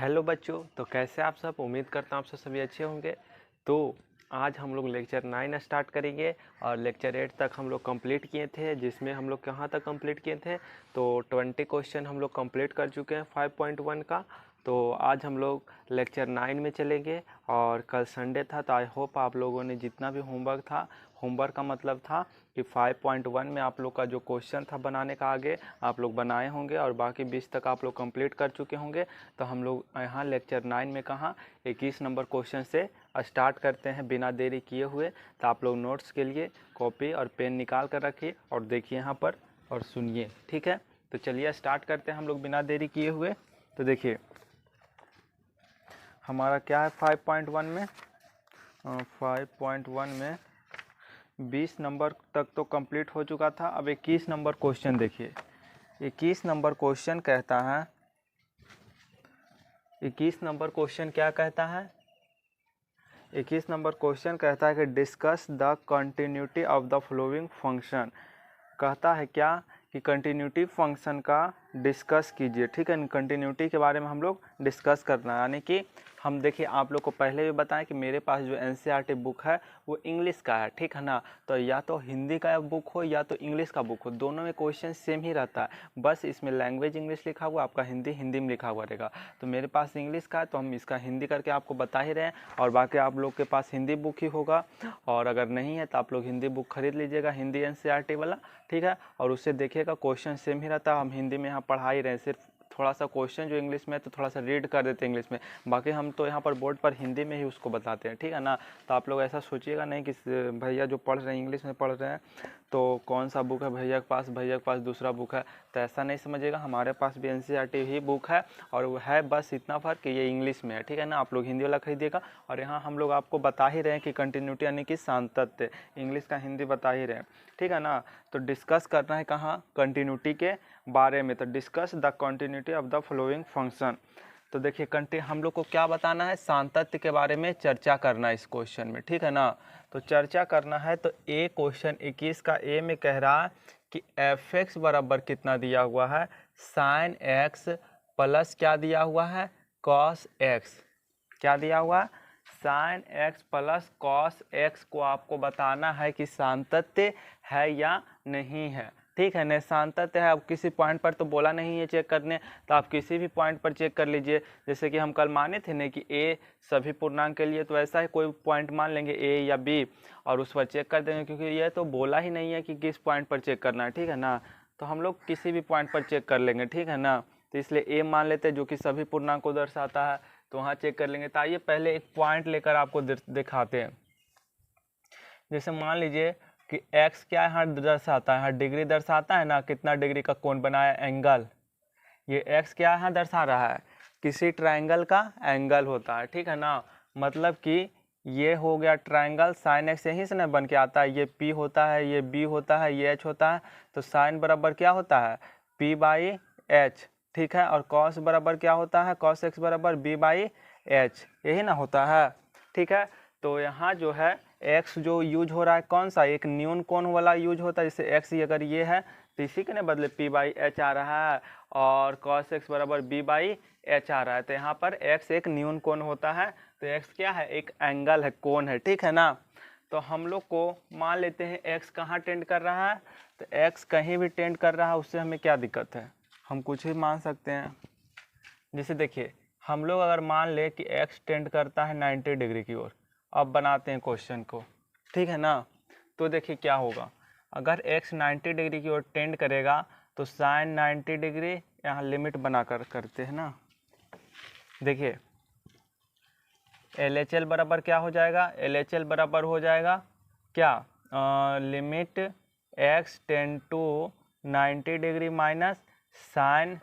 Hello बच्चों, तो कैसे आप सब। उम्मीद करता हूँ आप सब सभी अच्छे होंगे। तो आज हम लोग लेक्चर 9 स्टार्ट करेंगे और लेक्चर 8 तक हम लोग कंप्लीट किए थे, जिसमें हम लोग कहाँ तक कंप्लीट किए थे तो 20 क्वेश्चन हम लोग कंप्लीट कर चुके हैं 5.1 का। तो आज हम लोग लेक्चर 9 में चलेंगे और कल संडे था, तो आई होप आप लोगों ने जितना भी होमवर्क था, होमवर्क का मतलब था कि 5.1 में आप लोग का जो क्वेश्चन था बनाने का आगे आप लोग बनाए होंगे और बाकी 20 तक आप लोग कंप्लीट कर चुके होंगे। तो हम लोग यहाँ लेक्चर 9 में कहाँ 21 नंबर क्वेश्चन से स्टार्ट करते हैं बिना देरी किए हुए। तो आप लोग नोट्स के लिए कॉपी और पेन निकाल कर रखिए और देखिए यहाँ पर और सुनिए, ठीक है। तो चलिए स्टार्ट करते हैं हम लोग बिना देरी किए हुए। तो देखिए हमारा क्या है 5.1 में 5.1 में 20 नंबर तक तो कंप्लीट हो चुका था। अब 21 नंबर क्वेश्चन देखिए। 21 नंबर क्वेश्चन कहता है 21 नंबर क्वेश्चन क्या कहता है 21 नंबर क्वेश्चन कहता है कि discuss the continuity of the following function. कहता है क्या कि कंटिन्यूटी फंक्शन का डिस्कस कीजिए, ठीक है। कंटिन्यूटी के बारे में हम लोग डिस्कस करना है, यानी कि हम देखिए आप लोग को पहले भी बताएं कि मेरे पास जो एनसीईआरटी बुक है वो इंग्लिश का है, ठीक है ना। तो या तो हिंदी का बुक हो या तो इंग्लिश का बुक हो, दोनों में क्वेश्चन सेम ही रहता है, बस इसमें लैंग्वेज इंग्लिश लिखा हुआ, आपका हिंदी में लिखा हुआ रहेगा। तो मेरे पास इंग्लिश का है तो हम इसका हिंदी करके आपको बता ही रहे हैं, और बाकी आप लोग के पास हिंदी बुक ही होगा, और अगर नहीं है तो आप लोग हिंदी बुक खरीद लीजिएगा, हिंदी एनसीईआरटी वाला, ठीक है। और उससे देखिएगा क्वेश्चन सेम ही रहता है। हम हिंदी में यहाँ पढ़ा ही रहे हैं, सिर्फ थोड़ा सा क्वेश्चन जो इंग्लिश में है तो थोड़ा सा रीड कर देते हैं इंग्लिश में, बाकी हम तो यहाँ पर बोर्ड पर हिंदी में ही उसको बताते हैं, ठीक है ना। तो आप लोग ऐसा सोचिएगा नहीं कि भैया जो पढ़ रहे हैं इंग्लिश में पढ़ रहे हैं तो कौन सा बुक है भैया के पास दूसरा बुक है, तो ऐसा नहीं समझिएगा। हमारे पास भी एनसीईआरटी ही बुक है और वो है, बस इतना फर्क कि ये इंग्लिश में है, ठीक है ना। आप लोग हिंदी वाला खरीदिएगा। और यहाँ हम लोग आपको बता ही रहे हैं कि कंटिन्यूटी यानी कि सातत्य, इंग्लिश का हिंदी बता ही रहे हैं, ठीक है ना। तो डिस्कस करना है कहाँ कंटिन्यूटी के बारे में, तो discuss the continuity of the following function. तो देखिए हम लोग को क्या बताना है, सातत्य के बारे में चर्चा करना है इस क्वेश्चन में, ठीक है ना। तो चर्चा करना है तो ए क्वेश्चन 21 का ए में कह रहा है कि एफ एक्स बराबर कितना दिया हुआ है, साइन एक्स प्लस क्या दिया हुआ है, कॉस एक्स। क्या दिया हुआ है, sine x plus cos x को आपको बताना है कि सातत्य है या नहीं है, ठीक है ना। सातत्य है, अब किसी पॉइंट पर तो बोला नहीं है चेक करने, तो आप किसी भी पॉइंट पर चेक कर लीजिए। जैसे कि हम कल माने थे ना कि ए सभी पूर्णांक के लिए, तो ऐसा ही कोई पॉइंट मान लेंगे ए या बी और उस पर चेक कर देंगे, क्योंकि ये तो बोला ही नहीं है कि किस पॉइंट पर चेक करना है, ठीक है ना। तो हम लोग किसी भी पॉइंट पर चेक कर लेंगे, ठीक है ना। तो इसलिए ए मान लेते हैं जो कि सभी पूर्णांक को दर्शाता है, तो वहाँ चेक कर लेंगे। तो आइए पहले एक पॉइंट लेकर आपको दिखाते हैं। जैसे मान लीजिए कि x क्या यहाँ दर्शाता है, यहाँ डिग्री दर्शाता है ना, कितना डिग्री का कोण बनाया एंगल। ये x क्या यहाँ दर्शा रहा है, किसी ट्रायंगल का एंगल होता है, ठीक है ना। मतलब कि ये हो गया ट्रायंगल, साइन x यहीं से ना बन के आता है, ये p होता है, ये b होता है, ये h होता है। तो साइन बराबर क्या होता है p/h, ठीक है। और कॉस बराबर क्या होता है, कॉस x बराबर b/h, यही ना होता है, ठीक है। तो यहाँ जो है x जो यूज हो रहा है कौन सा, एक न्यून कोण वाला यूज होता है। जैसे x अगर ये है तो इसी के ना बदले p/h आ रहा है, और cos x बराबर b/h आ रहा है। तो यहाँ पर x एक न्यून कोण होता है, तो x क्या है, एक एंगल है, कोण है, ठीक है ना। तो हम लोग को मान लेते हैं x कहाँ टेंड कर रहा है, तो x कहीं भी टेंड कर रहा है, उससे हमें क्या दिक्कत है, हम कुछ भी मान सकते हैं। जैसे देखिए हम लोग अगर मान ले कि x टेंड करता है 90 डिग्री की ओर, अब बनाते हैं क्वेश्चन को, ठीक है ना। तो देखिए क्या होगा, अगर x 90 डिग्री की ओर टेंड करेगा तो साइन 90 डिग्री यहाँ लिमिट बनाकर करते हैं ना। देखिए LHL बराबर क्या हो जाएगा, LHL बराबर हो जाएगा क्या, limit x tend to 90 degree minus sine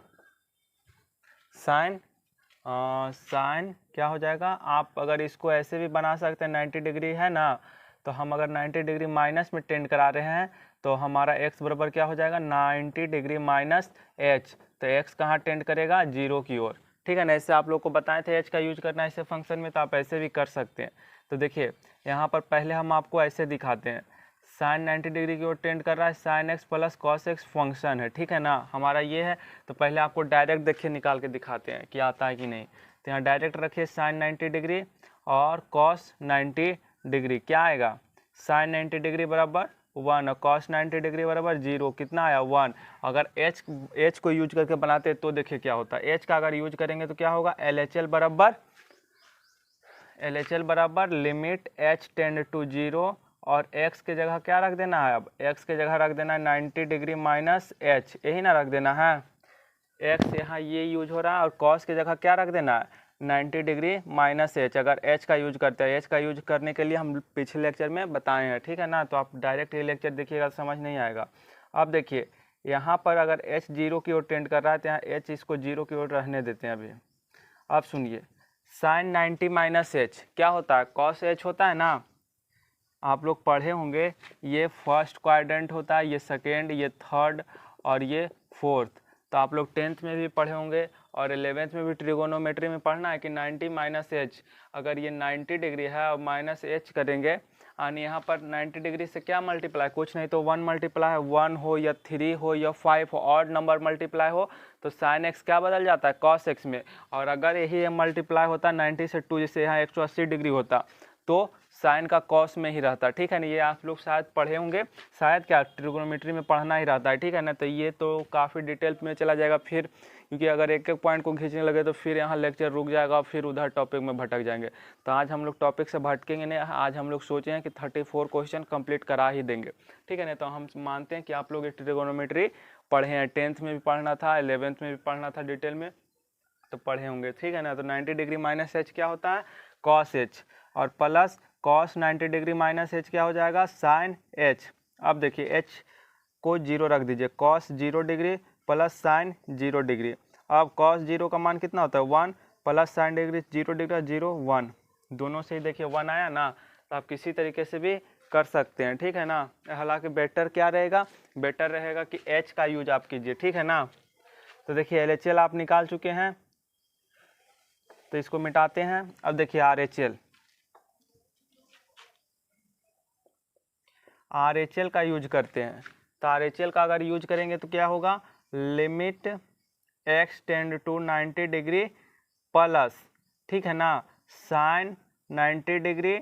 sine क्या हो जाएगा। आप अगर इसको ऐसे भी बना सकते हैं, 90 डिग्री है ना, तो हम अगर 90 डिग्री माइनस में टेंड करा रहे हैं तो हमारा x बराबर क्या हो जाएगा, 90 डिग्री माइनस h। तो x कहाँ टेंड करेगा, 0 की ओर, ठीक है ना। ऐसे आप लोग को बताए थे h का यूज करना है ऐसे फंक्शन में, तो आप ऐसे भी कर सकते हैं। तो देखिए यहाँ पर पहले हम आपको ऐसे दिखाते हैं, साइन 90 डिग्री की ओर टेंड कर रहा है, sine x plus cos x function है, ठीक है ना, हमारा ये है। तो पहले आपको डायरेक्ट देखिए निकाल के दिखाते हैं कि आता है कि नहीं। तो यहाँ डायरेक्ट रखिए साइन 90 डिग्री और कॉस 90 डिग्री। क्या आएगा, साइन 90 डिग्री बराबर 1 और कॉस 90 डिग्री बराबर 0। कितना आया 1। अगर एच को यूज करके बनाते तो देखिए क्या होता है, एच का अगर यूज करेंगे तो क्या होगा, LHL बराबर लिमिट h टेंड टू 0 और x के जगह क्या रख देना है, अब x के जगह रख देना है 90 डिग्री माइनस h, यही ना रख देना है। x यहाँ ये यूज हो रहा है और cos के जगह क्या रख देना है 90 डिग्री माइनस h। अगर h का यूज करते हैं, h का यूज करने के लिए हम पिछले लेक्चर में बताए हैं, ठीक है ना। तो आप डायरेक्ट ये लेक्चर देखिएगा समझ नहीं आएगा। अब देखिए यहाँ पर अगर h 0 की ओर टेंड कर रहा है तो यहाँ h इसको 0 की ओर रहने देते हैं अभी। अब सुनिए, साइन 90 माइनस h क्या होता है, कॉस h होता है ना। आप लोग पढ़े होंगे, ये फर्स्ट क्वाड्रेंट होता है, ये सेकेंड, ये थर्ड और ये फोर्थ। तो आप लोग 10th में भी पढ़े होंगे और 11th में भी ट्रिगोनोमेट्री में पढ़ना है कि 90 माइनस h, अगर ये 90 डिग्री है और माइनस h करेंगे और यहाँ पर 90 डिग्री से क्या मल्टीप्लाई, कुछ नहीं तो 1 मल्टीप्लाई है, 1 हो या 3 हो या 5 हो, ऑड नंबर मल्टीप्लाई हो तो साइन x क्या बदल जाता है, कॉस x में। और अगर यही मल्टीप्लाई होता 90 से 2, जैसे यहाँ 180 डिग्री होता तो साइन का कॉस में ही रहता, ठीक है ना। ये आप लोग शायद पढ़े होंगे, शायद क्या ट्रिगोनोमेट्री में पढ़ना ही रहता है, ठीक है ना। तो ये तो काफ़ी डिटेल में चला जाएगा फिर, क्योंकि अगर एक एक पॉइंट को खींचने लगे तो फिर यहाँ लेक्चर रुक जाएगा और फिर उधर टॉपिक में भटक जाएंगे। तो आज हम लोग टॉपिक से भटकेंगे नहीं, आज हम लोग सोचे हैं कि 34 क्वेश्चन कंप्लीट करा ही देंगे, ठीक है ना। तो हम मानते हैं कि आप लोग ट्रिगोनोमेट्री पढ़े हैं, 10th में भी पढ़ना था, 11th में भी पढ़ना था डिटेल में, तो पढ़े होंगे, ठीक है ना। तो 90 डिग्री माइनस h क्या होता है, कॉस h, और plus cos 90 degree minus h क्या हो जाएगा, साइन h। अब देखिए h को 0 रख दीजिए, cos 0 degree plus sign 0 degree. अब कॉस 0 का मान कितना होता है 1 प्लस साइन डिग्री 0 डिग्री 0 1, दोनों से ही देखिए 1 आया ना। तो आप किसी तरीके से भी कर सकते हैं, ठीक है ना। हालांकि बेटर क्या रहेगा, बेटर रहेगा कि h का यूज आप कीजिए, ठीक है ना। तो देखिए LHL आप निकाल चुके हैं, तो इसको मिटाते हैं। अब देखिए RHL का यूज करते हैं। तो RHL का अगर यूज करेंगे तो क्या होगा, limit x tend to 90 degree plus, ठीक है ना, साइन 90 डिग्री,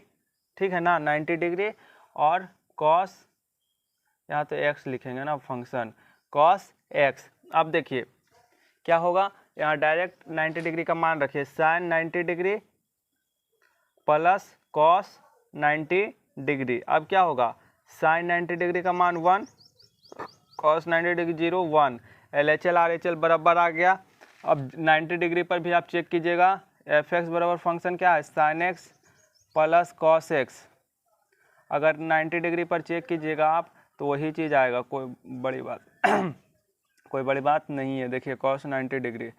ठीक है ना, 90 डिग्री और कॉस, यहाँ तो x लिखेंगे ना फंक्शन, कॉस x। अब देखिए क्या होगा, यहाँ डायरेक्ट 90 डिग्री का मान रखिए, sine 90 degree plus cos 90 degree. अब क्या होगा, साइन 90 डिग्री का मान 1, कॉस 90 डिग्री 0 1, LHL RHL बराबर आ गया। अब 90 डिग्री पर भी आप चेक कीजिएगा, fx बराबर फंक्शन क्या है, sine x plus cos x। अगर 90 डिग्री पर चेक कीजिएगा आप तो वही चीज़ आएगा, कोई बड़ी बात नहीं है। देखिए कॉस 90 डिग्री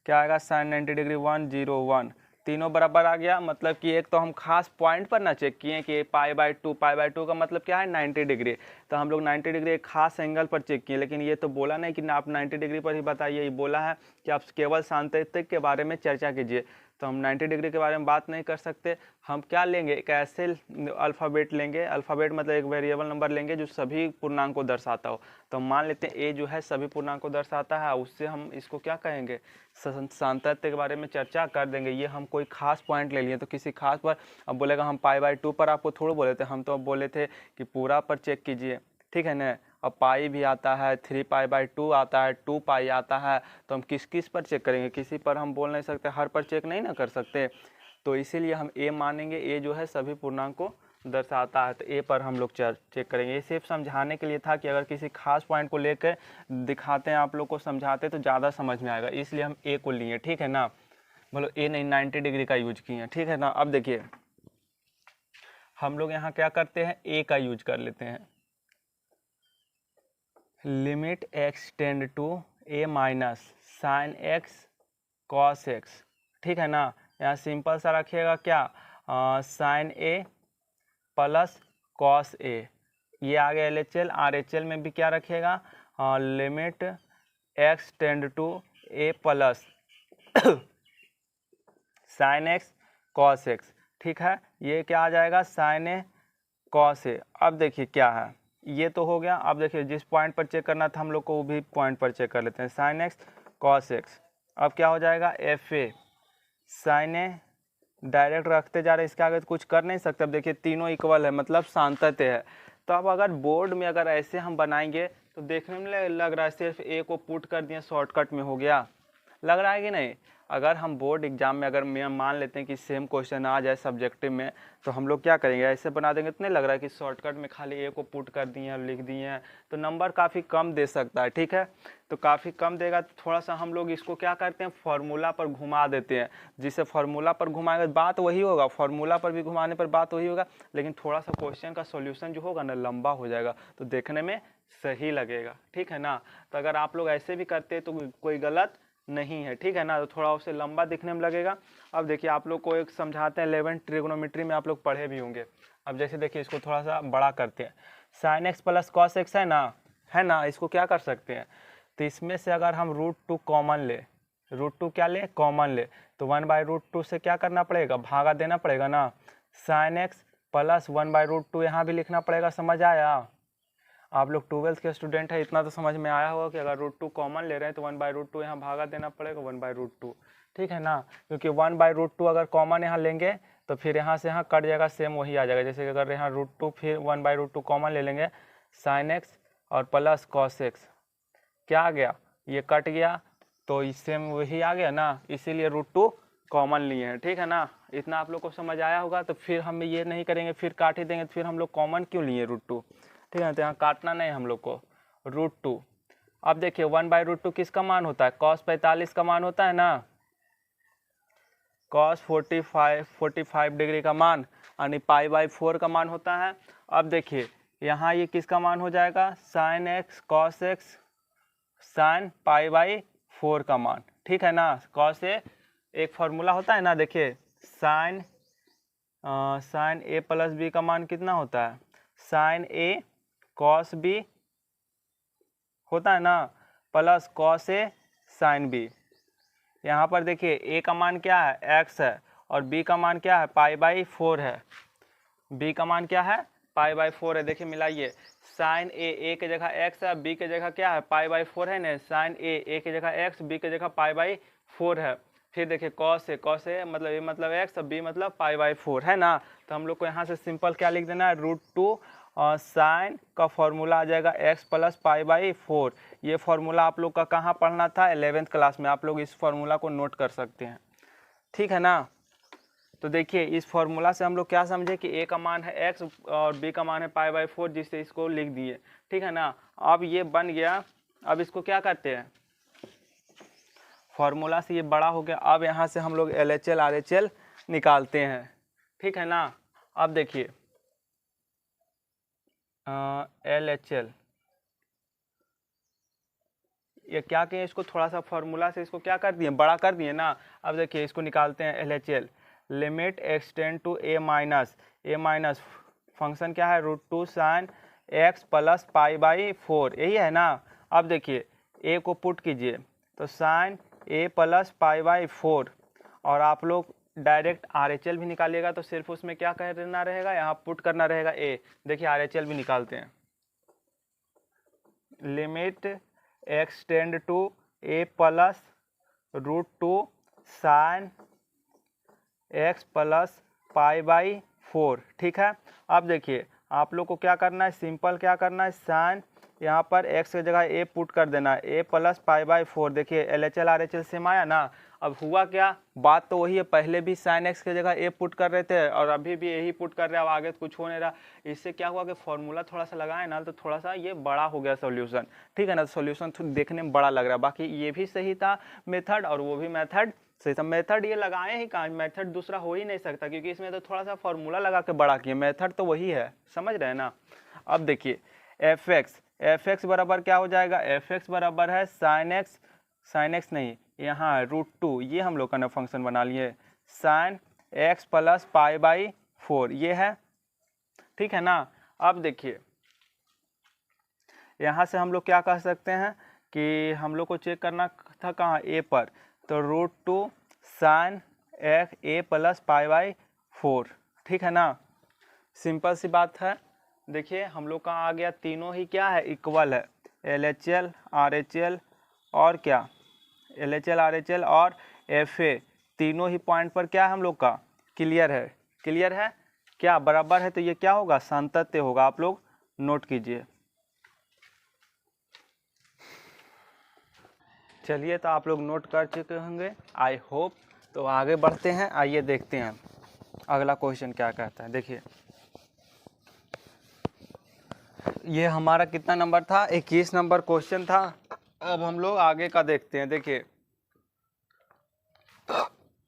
क्या आएगा, साइन 90 डिग्री 1 0 1, तीनों बराबर आ गया। मतलब कि एक तो हम खास पॉइंट पर ना चेक किए कि π/2 का मतलब क्या है 90 डिग्री, तो हम लोग 90 डिग्री एक खास एंगल पर चेक किए। लेकिन ये तो बोला नहीं कि आप 90 डिग्री पर ही बताइए, ये बोला है कि आप केवल सांतत्य के बारे में चर्चा कीजिए। तो हम 90 डिग्री के बारे में बात नहीं कर सकते। हम क्या लेंगे, एक ऐसे अल्फ़ाबेट लेंगे, अल्फ़ाबेट मतलब एक वेरिएबल नंबर लेंगे जो सभी पूर्णांक को दर्शाता हो। तो मान लेते हैं ए जो है सभी पूर्णांक को दर्शाता है, उससे हम इसको क्या कहेंगे, सांतत्य के बारे में चर्चा कर देंगे। ये हम कोई खास पॉइंट ले लिए, तो किसी खास पर अब बोलेगा हम π/2 पर, आपको थोड़ा बोले थे, हम तो अब बोले थे कि पूरा पर चेक कीजिए, ठीक है ना। अब पाई भी आता है, 3π/2 आता है, 2π आता है, तो हम किस किस पर चेक करेंगे, किसी पर हम बोल नहीं सकते, हर पर चेक नहीं ना कर सकते। तो इसीलिए हम ए मानेंगे, ए जो है सभी पूर्णांक को दर्शाता है, तो ए पर हम लोग चेक करेंगे। ये सिर्फ समझाने के लिए था कि अगर किसी खास पॉइंट को लेकर दिखाते हैं, आप लोग को समझाते तो ज़्यादा समझ में आएगा, इसलिए हम ए को लिए, ठीक है ना। बोलो ए नहीं 90 डिग्री का यूज किए हैं, ठीक है ना। अब देखिए हम लोग यहाँ क्या करते हैं, ए का यूज कर लेते हैं, limit x tend to a minus sine x cos x, ठीक है ना। यहाँ सिंपल सा रखिएगा क्या, sine a plus cos a, ये आ गया LHL। RHL में भी क्या रखिएगा, limit x tend to a plus sine x cos x, ठीक है। ये क्या आ जाएगा, साइन a कॉस a। अब देखिए क्या है, ये तो हो गया। अब देखिए जिस पॉइंट पर चेक करना था हम लोग को वो भी पॉइंट पर चेक कर लेते हैं, साइन x कॉस x। अब क्या हो जाएगा, FA साइन ए डायरेक्ट रखते जा रहे हैं, इसके आगे तो कुछ कर नहीं सकते। अब देखिए तीनों इक्वल है मतलब सान्तत्य है। तो अब अगर बोर्ड में अगर ऐसे हम बनाएंगे तो देखने में लग रहा है सिर्फ ए को पुट कर दिए शॉर्टकट में हो गया, लग रहा है कि नहीं। अगर हम बोर्ड एग्जाम में अगर मान लेते हैं कि सेम क्वेश्चन आ जाए सब्जेक्टिव में, तो हम लोग क्या करेंगे, ऐसे बना देंगे तो नहीं लग रहा है कि शॉर्टकट में खाली ए को पुट कर दिए हैं लिख दिए हैं, तो नंबर काफ़ी कम दे सकता है। ठीक है, तो काफ़ी कम देगा तो थोड़ा सा हम लोग इसको क्या करते हैं, फार्मूला पर घुमा देते हैं। जिससे फार्मूला पर घुमाएंगे बात वही होगा, फार्मूला पर भी घुमाने पर बात वही होगा, लेकिन थोड़ा सा क्वेश्चन का सॉल्यूशन जो होगा ना लंबा हो जाएगा, तो देखने में सही लगेगा। ठीक है ना, तो अगर आप लोग ऐसे भी करते हैं तो कोई गलत नहीं है। ठीक है ना, तो थोड़ा उसे लंबा दिखने में लगेगा। अब देखिए आप लोग को एक समझाते हैं, 11 ट्रिग्नोमेट्री में आप लोग पढ़े भी होंगे। अब जैसे देखिए इसको थोड़ा सा बड़ा करते हैं, sign x plus cos x है ना, इसको क्या कर सकते हैं, तो इसमें से अगर हम √2 कॉमन ले, √2 क्या ले, कॉमन ले, तो 1/√2 से क्या करना पड़ेगा, भागा देना पड़ेगा ना। साइन एक्स प्लस 1/√2 यहाँ भी लिखना पड़ेगा। समझ आया, आप लोग 12th के स्टूडेंट है, इतना तो समझ में आया होगा कि अगर √2 कॉमन ले रहे हैं तो 1/√2 यहाँ भागा देना पड़ेगा 1/√2। ठीक है ना, क्योंकि 1/√2 अगर कॉमन यहाँ लेंगे तो फिर यहाँ से यहाँ कट जाएगा, सेम वही आ जाएगा। जैसे कि अगर यहाँ √2 फिर 1/√2 कॉमन ले लेंगे, साइन एक्स और प्लस कॉस एक्स क्या आ गया, ये कट गया, तो सेम वही आ गया ना, इसीलिए √2 कॉमन लिए हैं। ठीक है ना, इतना आप लोग को समझ आया होगा। तो फिर हम ये नहीं करेंगे, फिर काट ही देंगे, तो फिर हम लोग कॉमन क्यों लिए √2। ठीक है, तो यहाँ काटना नहीं हम लोग को, √2। अब देखिए 1/√2 किसका मान होता है, cos 45 का मान होता है ना, cos 45 डिग्री का मान, यानी π/4 का मान होता है। अब देखिए यहाँ ये किसका मान हो जाएगा, sine x cos x sine π/4 का मान। ठीक है ना, cos ए एक फार्मूला होता है ना, देखिए साइन ए प्लस बी का मान कितना होता है, साइन ए कॉस बी होता है ना, plus cos A sine B. यहाँ पर देखिए ए का मान क्या है, एक्स है, और बी का मान क्या है, π/4 है। बी का मान क्या है, π/4 है। देखिए मिलाइए, साइन ए के जगह एक्स है, बी के जगह क्या है, π/4 है ना, साइन ए के जगह एक्स, बी के जगह π/4 है। फिर देखिए कॉस ए मतलब ए मतलब एक्स और बी मतलब π/4 है ना। तो हम लोग को यहाँ से सिंपल क्या लिख देना है, √2 और साइन का फॉर्मूला आ जाएगा x प्लस π/4। ये फार्मूला आप लोग का कहाँ पढ़ना था, 11th क्लास में। आप लोग इस फार्मूला को नोट कर सकते हैं। ठीक है ना, तो देखिए इस फार्मूला से हम लोग क्या समझे कि a का मान है x और b का मान है π/4, जिससे इसको लिख दिए। ठीक है ना, अब ये बन गया। अब इसको क्या करते हैं, फार्मूला से ये बड़ा हो गया। अब यहाँ से हम लोग LHL RHL निकालते हैं। ठीक है ना, अब देखिए LHL ये क्या किए, इसको थोड़ा सा फार्मूला से इसको क्या कर दिए, बड़ा कर दिए ना। अब देखिए इसको निकालते हैं LHL, limit extend to a minus function क्या है, √2 साइन x प्लस π/4, यही है ना। अब देखिए a को पुट कीजिए, तो साइन a प्लस π/4, और आप लोग डायरेक्ट RHL भी निकालिएगा तो सिर्फ उसमें क्या करना रहेगा, यहाँ पुट करना रहेगा a। देखिए RHL भी निकालते हैं, limit extend to a plus √2 sine x plus π/4। ठीक है, अब देखिए आप लोग को क्या करना है, सिंपल क्या करना है, साइन यहाँ पर x की जगह a पुट कर देना है, a प्लस π/4। देखिए LHL RHL सेम आया ना। अब हुआ क्या, बात तो वही है, पहले भी साइन x की जगह a पुट कर रहे थे और अभी भी यही पुट कर रहे हैं, अब आगे कुछ हो नहीं रहा। इससे क्या हुआ कि फॉर्मूला थोड़ा सा लगाए ना, तो थोड़ा सा ये बड़ा हो गया सॉल्यूशन। ठीक है ना, सॉल्यूशन देखने में बड़ा लग रहा है। बाकी ये भी सही था मेथड और वो भी मेथड सही था। मेथड ये लगाए ही कहाँ, मेथड दूसरा हो ही नहीं सकता, क्योंकि इसमें तो थोड़ा सा फॉर्मूला लगा के बड़ा किए, मेथड तो वही है, समझ रहे हैं ना। अब देखिए एफ एक्स बराबर क्या हो जाएगा, एफ एक्स बराबर है साइन एक्स नहीं, यहाँ √2, ये हम लोग का ना फंक्शन बना लिए, साइन एक्स प्लस π/4 ये है। ठीक है ना, अब देखिए यहाँ से हम लोग क्या कह सकते हैं कि हम लोग को चेक करना था कहाँ, ए पर, तो √2 साइन a प्लस π/4। ठीक है ना, सिंपल सी बात है। देखिए हम लोग का आ गया, तीनों ही क्या है, इक्वल है, LHL RHL और क्या, LHL RHL और FA तीनों ही पॉइंट पर क्या है हम लोग का क्लियर है, क्लियर है क्या बराबर है, तो ये क्या होगा सातत्य होगा, आप लोग नोट कीजिए। चलिए तो आप लोग नोट कर चुके होंगे आई होप। तो आगे बढ़ते हैं, आइए देखते हैं अगला क्वेश्चन क्या कहता है। देखिए ये हमारा कितना नंबर था, 21 नंबर क्वेश्चन था। अब हम लोग आगे का देखते हैं। देखिए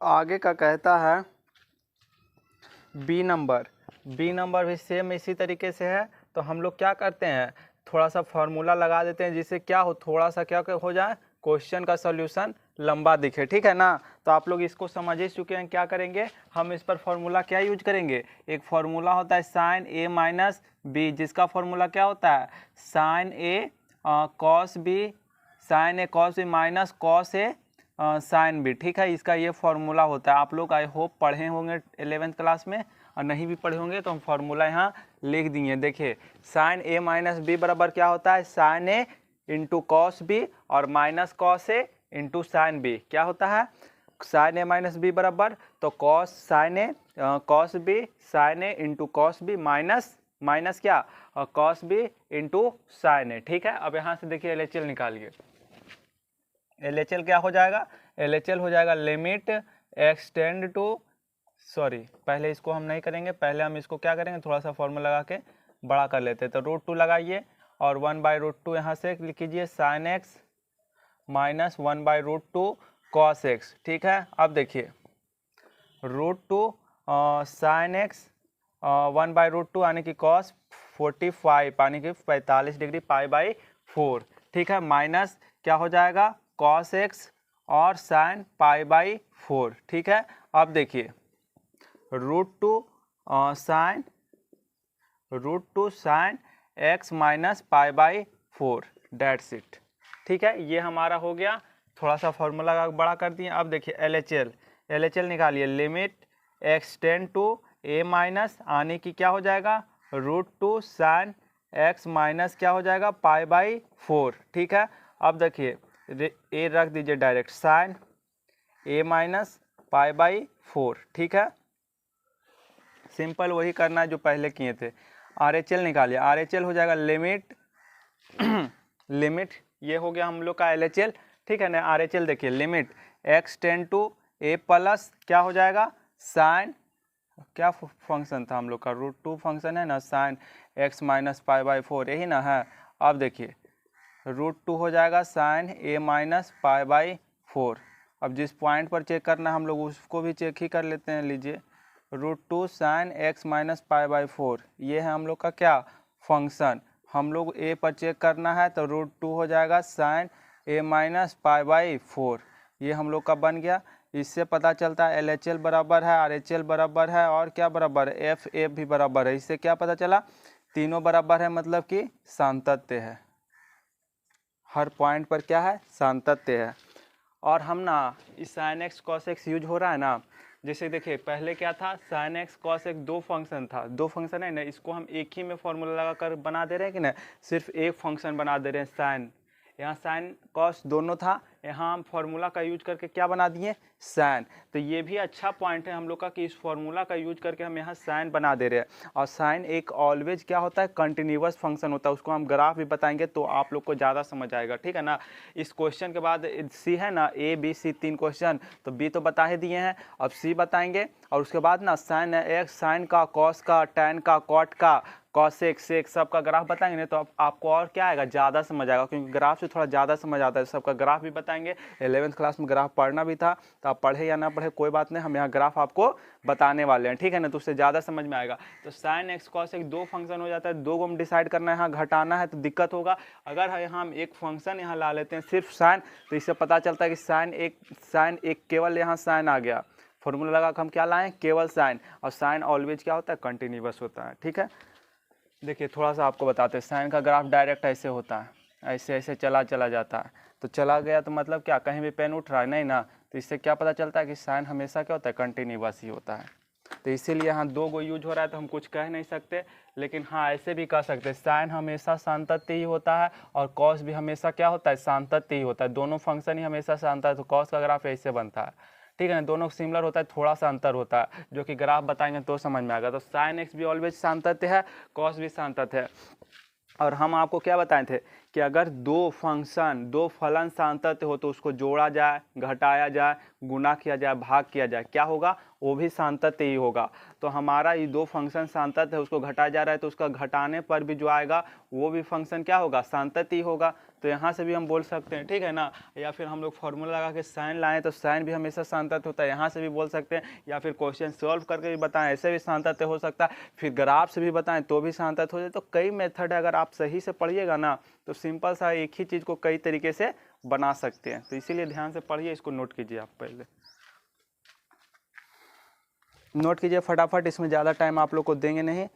आगे का कहता है बी नंबर भी सेम इसी तरीके से है। तो हम लोग क्या करते हैं, थोड़ा सा फॉर्मूला लगा देते हैं जिससे क्या हो, थोड़ा सा क्या हो जाए, क्वेश्चन का सॉल्यूशन लंबा दिखे, ठीक है ना। तो आप लोग इसको समझ ही चुके हैं, क्या करेंगे हम इस पर फॉर्मूला क्या यूज करेंगे, एक फॉर्मूला होता है साइन ए माइनस बी, जिसका फॉर्मूला क्या होता है sign A cos B, sign A cos B minus cos A sine B, ठीक है। इसका ये फॉर्मूला होता है। आप लोग आई होप पढ़े होंगे 11th क्लास में, और नहीं भी पढ़े होंगे तो हम फॉर्मूला यहाँ लिख दिए। देखिए साइन ए माइनस बी बराबर क्या होता है साइन ए इंटू कॉस बी और minus cos A into sine B, क्या होता है साइन ए माइनस बी बराबर तो कॉस साइन ए कॉस बी साइन ए इंटू कॉस बी माइनस क्या कॉस बी इंटू साइन ए, ठीक है। अब यहाँ से देखिए LHL निकालिए। LHL क्या हो जाएगा, LHL हो जाएगा लिमिट एक्सटेंड टू, सॉरी पहले इसको हम नहीं करेंगे, पहले हम इसको क्या करेंगे थोड़ा सा फॉर्मूला लगा के बड़ा कर लेते हैं। तो √2 लगाइए और 1/√2 यहाँ से लिख कीजिए sign x minus 1/√2 cos x, ठीक है। अब देखिए √2 साइन एक्स 1/√2 यानी कि कॉस 45 यानी कि 45 डिग्री π/4, ठीक है, माइनस क्या हो जाएगा कॉस एक्स और साइन π/4, ठीक है। अब देखिए √2 sine x minus π/4 that's it, ठीक है। ये हमारा हो गया, थोड़ा सा फॉर्मूला बड़ा कर दिए। अब देखिए LHL निकालिए limit extend to a minus आने की क्या हो जाएगा √2 साइन एक्स माइनस क्या हो जाएगा π/4, ठीक है। अब देखिए ए रख दीजिए डायरेक्ट साइन ए माइनस π/4, ठीक है। सिंपल वही करना है जो पहले किए थे। RHL निकालिए, RHL हो जाएगा लिमिट ये हो गया हम लोग का LHL, ठीक है ना। RHL देखिए limit x tend to a plus क्या हो जाएगा साइन क्या फंक्शन था हम लोग का √2 फंक्शन है ना साइन एक्स माइनस π/4 यही ना है। अब देखिए √2 हो जाएगा साइन ए माइनस π/4। अब जिस पॉइंट पर चेक करना है हम लोग उसको भी चेक ही कर लेते हैं। लीजिए √2 साइन एक्स माइनस π/4 ये है हम लोग का क्या फंक्शन, हम लोग ए पर चेक करना है तो √2 हो जाएगा साइन ए माइनस π/4, ये हम लोग का बन गया। इससे पता चलता है LHL बराबर है RHL बराबर है और क्या बराबर है FF भी बराबर है। इससे क्या पता चला तीनों बराबर है, मतलब कि सातत्य है, हर पॉइंट पर क्या है सातत्य है। और हम ना इस sign x cos x use हो रहा है ना, जैसे देखिए पहले क्या था साइन एक्स कॉस एक्स दो फंक्शन था, दो फंक्शन है ना, इसको हम एक ही में फॉर्मूला लगा कर बना दे रहे हैं कि ना, सिर्फ एक फंक्शन बना दे रहे हैं साइन, यहाँ साइन कॉस दोनों था, यहाँ हम फार्मूला का यूज करके क्या बना दिए साइन। तो ये भी अच्छा पॉइंट है हम लोग का कि इस फार्मूला का यूज करके हम यहाँ साइन बना दे रहे हैं। और साइन एक ऑलवेज क्या होता है कंटिन्यूअस फंक्शन होता है, उसको हम ग्राफ भी बताएंगे तो आप लोग को ज़्यादा समझ आएगा, ठीक है ना। इस क्वेश्चन के बाद सी है ना A B C 3 क्वेश्चन, तो B तो बता ही दिए हैं, अब C बताएंगे। और उसके बाद ना साइन एक्स साइन का कॉस का टैन का कॉट का कॉसेक सेक सबका ग्राफ बताएंगे ना, तो आपको और क्या आएगा ज़्यादा समझ आएगा, क्योंकि ग्राफ से थोड़ा ज़्यादा समझ आता है। सबका ग्राफ भी बताएंगे, 11th क्लास में ग्राफ पढ़ना भी था, तो आप पढ़े या ना पढ़े कोई बात नहीं, हम यहाँ ग्राफ आपको बताने वाले हैं, ठीक है ना, तो उससे ज़्यादा समझ में आएगा। तो साइन एक्स कॉसेक दो फंक्शन हो जाता है, दो को हम डिसाइड करना है, यहाँ घटाना है तो दिक्कत होगा। अगर यहाँ हम एक फंक्शन यहाँ ला लेते हैं सिर्फ साइन, तो इससे पता चलता है कि साइन एक केवल यहाँ साइन आ गया, फॉर्मूला लगा कर हम क्या लाएँ केवल साइन, और साइन ऑलवेज क्या होता है कंटिन्यूअस होता है, ठीक है। देखिए थोड़ा सा आपको बताते हैं, साइन का ग्राफ डायरेक्ट ऐसे होता है, ऐसे ऐसे चला जाता है, तो चला गया तो मतलब क्या कहीं भी पेन उठ रहा है नहीं ना, तो इससे क्या पता चलता है कि साइन हमेशा क्या होता है कंटिन्यूअस ही होता है। तो इसीलिए यहाँ दो गो यूज हो रहा है तो हम कुछ कह नहीं सकते, लेकिन हाँ ऐसे भी कह सकते हैं साइन हमेशा सातत्य ही होता है और कॉस भी हमेशा क्या होता है सातत्य ही होता है, दोनों फंक्शन ही हमेशा सातत्य, तो कॉस का ग्राफ ऐसे बनता है, ठीक है ना, दोनों सिमिलर होता है, थोड़ा सा अंतर होता है, जो कि ग्राफ बताएंगे तो समझ में आएगा। तो साइन एक्स भी ऑलवेज सान्तत्य है, कॉस भी सान्तत्य है। और हम आपको क्या बताए थे कि अगर दो फलन सान्तत्य हो तो उसको जोड़ा जाए, घटाया जाए, गुना किया जाए, भाग किया जाए, क्या होगा, वो भी सान्तत्य ही होगा। तो हमारा ये दो फंक्शन सान्तत्य है, उसको घटाया जा रहा है तो उसका घटाने पर भी जो आएगा वो भी फंक्शन क्या होगा, सान्तत्य ही होगा। तो यहाँ से भी हम बोल सकते हैं, ठीक है ना। या फिर हम लोग फॉर्मूला लगा के साइन लाएं तो साइन भी हमेशा सान्तत्य होता है, यहाँ से भी बोल सकते हैं। या फिर क्वेश्चन सॉल्व करके भी बताएं, ऐसे भी सान्तत्य हो सकता है। फिर ग्राफ से भी बताएं तो भी सान्तत्य हो जाए। तो कई मेथड है, अगर आप सही से पढ़िएगा ना तो सिंपल सा एक ही चीज़ को कई तरीके से बना सकते हैं। तो इसीलिए ध्यान से पढ़िए, इसको नोट कीजिए, आप पहले नोट कीजिए फटाफट, इसमें ज़्यादा टाइम आप लोग को देंगे नहीं।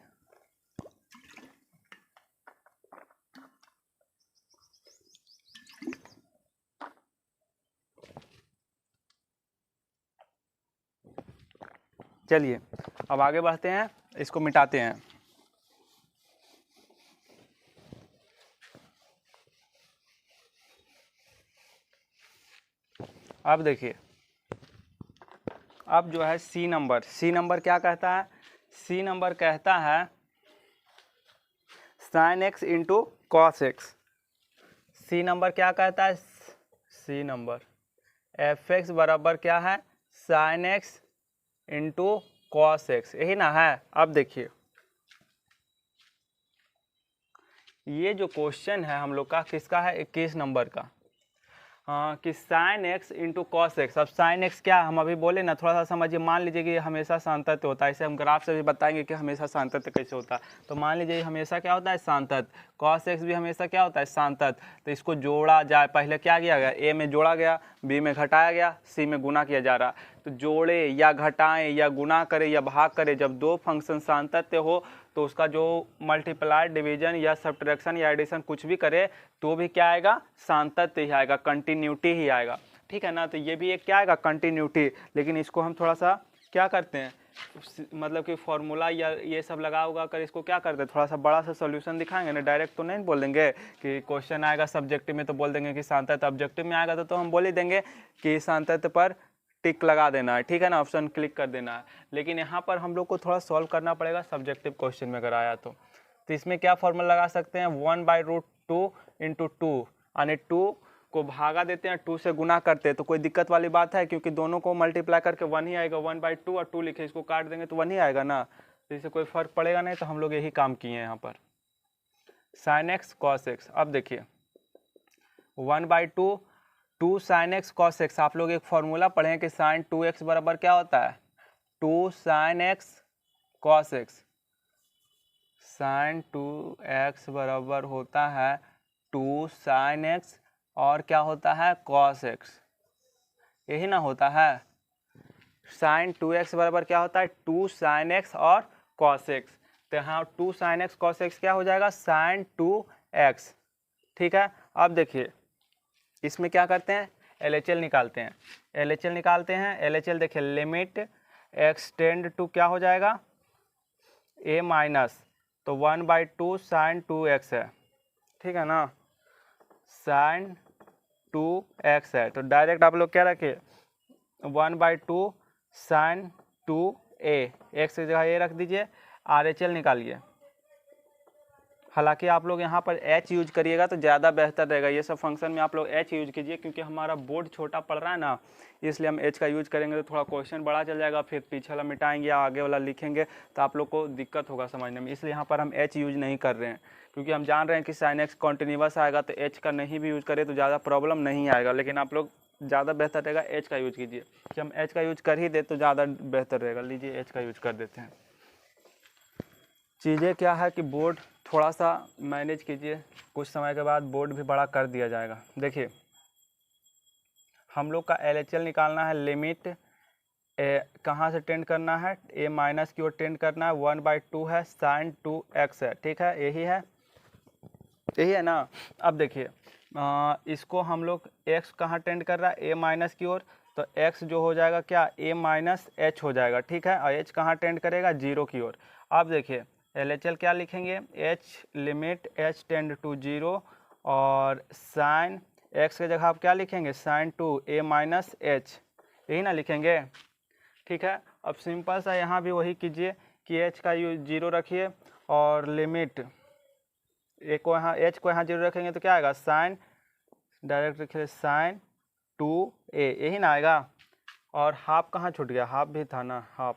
चलिए अब आगे बढ़ते हैं, इसको मिटाते हैं। अब देखिए, अब जो है सी नंबर क्या कहता है, सी नंबर कहता है sine x into cos x. C number क्या कहता है, सी नंबर एफ एक्स बराबर क्या है, sine x into cos x, यही ना है। अब देखिए ये जो क्वेश्चन है हम लोग का किसका है, 21 नंबर का। हाँ, कि sine x into cos x. अब साइन एक्स क्या, हम अभी बोले ना, थोड़ा सा समझिए। मान लीजिए कि ये हमेशा सान्तत्य होता है, इसे हम ग्राफ से भी बताएंगे कि हमेशा सान्तत्य कैसे होता है। तो मान लीजिए ये हमेशा क्या होता है, सान्तत्य। कॉस एक्स भी हमेशा क्या होता है, सान्तत्य। तो इसको जोड़ा जाए, पहले क्या किया गया, ए में जोड़ा गया, बी में घटाया गया, सी में गुना किया जा रहा। तो जोड़े या घटाएं या गुना करें या भाग करें, जब दो फंक्शन सान्तत्य हो तो उसका जो मल्टीप्लाई, डिवीजन या सब्ट्रैक्शन या एडिशन कुछ भी करे तो भी क्या आएगा, सान्तत्य ही आएगा, कंटिन्यूटी ही आएगा, ठीक है ना। तो ये भी एक क्या आएगा, कंटिन्यूटी। लेकिन इसको हम थोड़ा सा क्या करते हैं, मतलब कि फॉर्मूला या ये सब लगा उगा कर इसको क्या करते हैं, थोड़ा सा बड़ा सा सॉल्यूशन दिखाएंगे ना। डायरेक्ट तो नहीं बोल देंगे कि क्वेश्चन आएगा सब्जेक्टिव में तो बोल देंगे कि सान्तत्य, ऑब्जेक्टिव में आएगा तो हम बोल ही देंगे कि सान्तत्य पर टिक लगा देना है, ठीक है ना, ऑप्शन क्लिक कर देना है। लेकिन यहाँ पर हम लोग को थोड़ा सॉल्व करना पड़ेगा सब्जेक्टिव क्वेश्चन में अगर आया तो इसमें क्या फॉर्मूला लगा सकते हैं, 1/√2 इंटू 2, यानी 2 को भागा देते हैं, 2 से गुना करते हैं। तो कोई दिक्कत वाली बात है, क्योंकि दोनों को मल्टीप्लाई करके 1 ही आएगा। 1/2 और 2 लिखे, इसको काट देंगे तो 1 ही आएगा ना, तो इससे कोई फर्क पड़ेगा नहीं। तो हम लोग यही काम किए हैं यहाँ पर, साइन एक्स कॉस एक्स। अब देखिए 1/2 2 साइन एक्स कॉस एक्स। आप लोग एक फॉर्मूला पढ़े हैं कि साइन 2x बराबर क्या होता है, 2 sine x cos x. Sine 2x बराबर होता है 2 साइन एक्स और क्या होता है, कॉस एक्स, यही ना होता है। साइन 2x बराबर क्या होता है, 2 साइन एक्स और कॉस एक्स। तो यहाँ 2 साइन एक्स कॉस एक्स क्या हो जाएगा, साइन 2x, ठीक है। अब देखिए इसमें क्या करते हैं, LHL निकालते हैं। LHL निकालते हैं, LHL देखिए, लिमिट x टेंड टू क्या हो जाएगा, a माइनस, तो 1/2 साइन 2x है, ठीक है ना, साइन 2x है। तो डायरेक्ट आप लोग क्या रखे, 1/2 साइन 2a, x की जगह a रख दीजिए। RHL निकालिए। हालांकि आप लोग यहाँ पर h यूज करिएगा तो ज़्यादा बेहतर रहेगा। ये सब फंक्शन में आप लोग h यूज कीजिए, क्योंकि हमारा बोर्ड छोटा पड़ रहा है ना, इसलिए हम h का यूज करेंगे तो थोड़ा क्वेश्चन बड़ा चल जाएगा। फिर पीछे वाला मिटाएंगे या आगे वाला लिखेंगे तो आप लोग को दिक्कत होगा समझने में, इसलिए यहाँ पर हम h यूज नहीं कर रहे हैं। क्योंकि हम जान रहे हैं कि साइन एक्स कॉन्टिन्यूस आएगा, तो h का नहीं भी यूज करें तो ज़्यादा प्रॉब्लम नहीं आएगा। लेकिन आप लोग ज़्यादा बेहतर रहेगा h का यूज कीजिए, कि हम h का यूज कर ही दे तो ज़्यादा बेहतर रहेगा। लीजिए h का यूज कर देते हैं। चीज़ें क्या है कि बोर्ड थोड़ा सा मैनेज कीजिए, कुछ समय के बाद बोर्ड भी बड़ा कर दिया जाएगा। देखिए हम लोग का LHL निकालना है, लिमिट कहाँ से टेंड करना है, a माइनस की ओर टेंड करना है। 1/2 है, साइन 2x है, ठीक है, यही है ना। अब देखिए इसको हम लोग x कहाँ टेंड कर रहा है, a माइनस की ओर, तो x जो हो जाएगा क्या, a माइनस h हो जाएगा, ठीक है। और h कहाँ टेंड करेगा, 0 की ओर। अब देखिए LHL क्या लिखेंगे, h limit h tend to 0, और साइन x की जगह आप क्या लिखेंगे, साइन 2 a माइनस h, यही ना लिखेंगे। ठीक है, अब सिंपल सा यहाँ भी वही कीजिए कि एच का यू 0 रखिए और लिमिट ए को यहाँ एच को यहाँ 0 रखेंगे तो क्या आएगा, साइन डायरेक्ट रखिए साइन 2a, यही ना आएगा। और हाफ कहाँ छूट गया, हाफ भी था ना, हाफ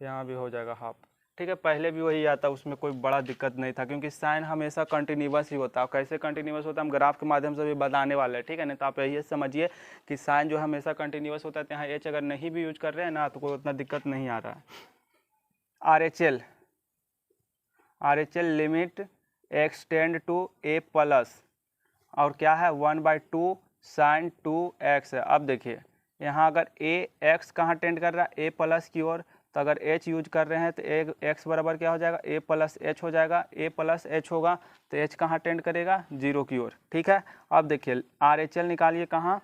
यहाँ भी हो जाएगा हाफ। ठीक है, पहले भी वही आता, उसमें कोई बड़ा दिक्कत नहीं था, क्योंकि साइन हमेशा कंटिन्यूअस ही होता है। कैसे कंटिन्यूअस होता है हम ग्राफ के माध्यम से भी बताने वाले हैं। ठीक है ना, तो आप यही समझिए कि साइन जो हमेशा कंटिन्यूअस होता है, यहाँ एच अगर नहीं भी यूज कर रहे हैं ना तो कोई उतना दिक्कत नहीं आ रहा है। R H L limit extend to a plus, और क्या है 1/2 साइन 2x है। अब देखिए यहाँ अगर ए एक्स कहाँ टेंड कर रहा है, ए प्लस की ओर, तो अगर h यूज कर रहे हैं तो x बराबर क्या हो जाएगा, a प्लस एच हो जाएगा। a प्लस एच होगा तो h कहाँ टेंड करेगा, 0 की ओर। ठीक है, अब देखिए आर एच एल निकालिए कहाँ,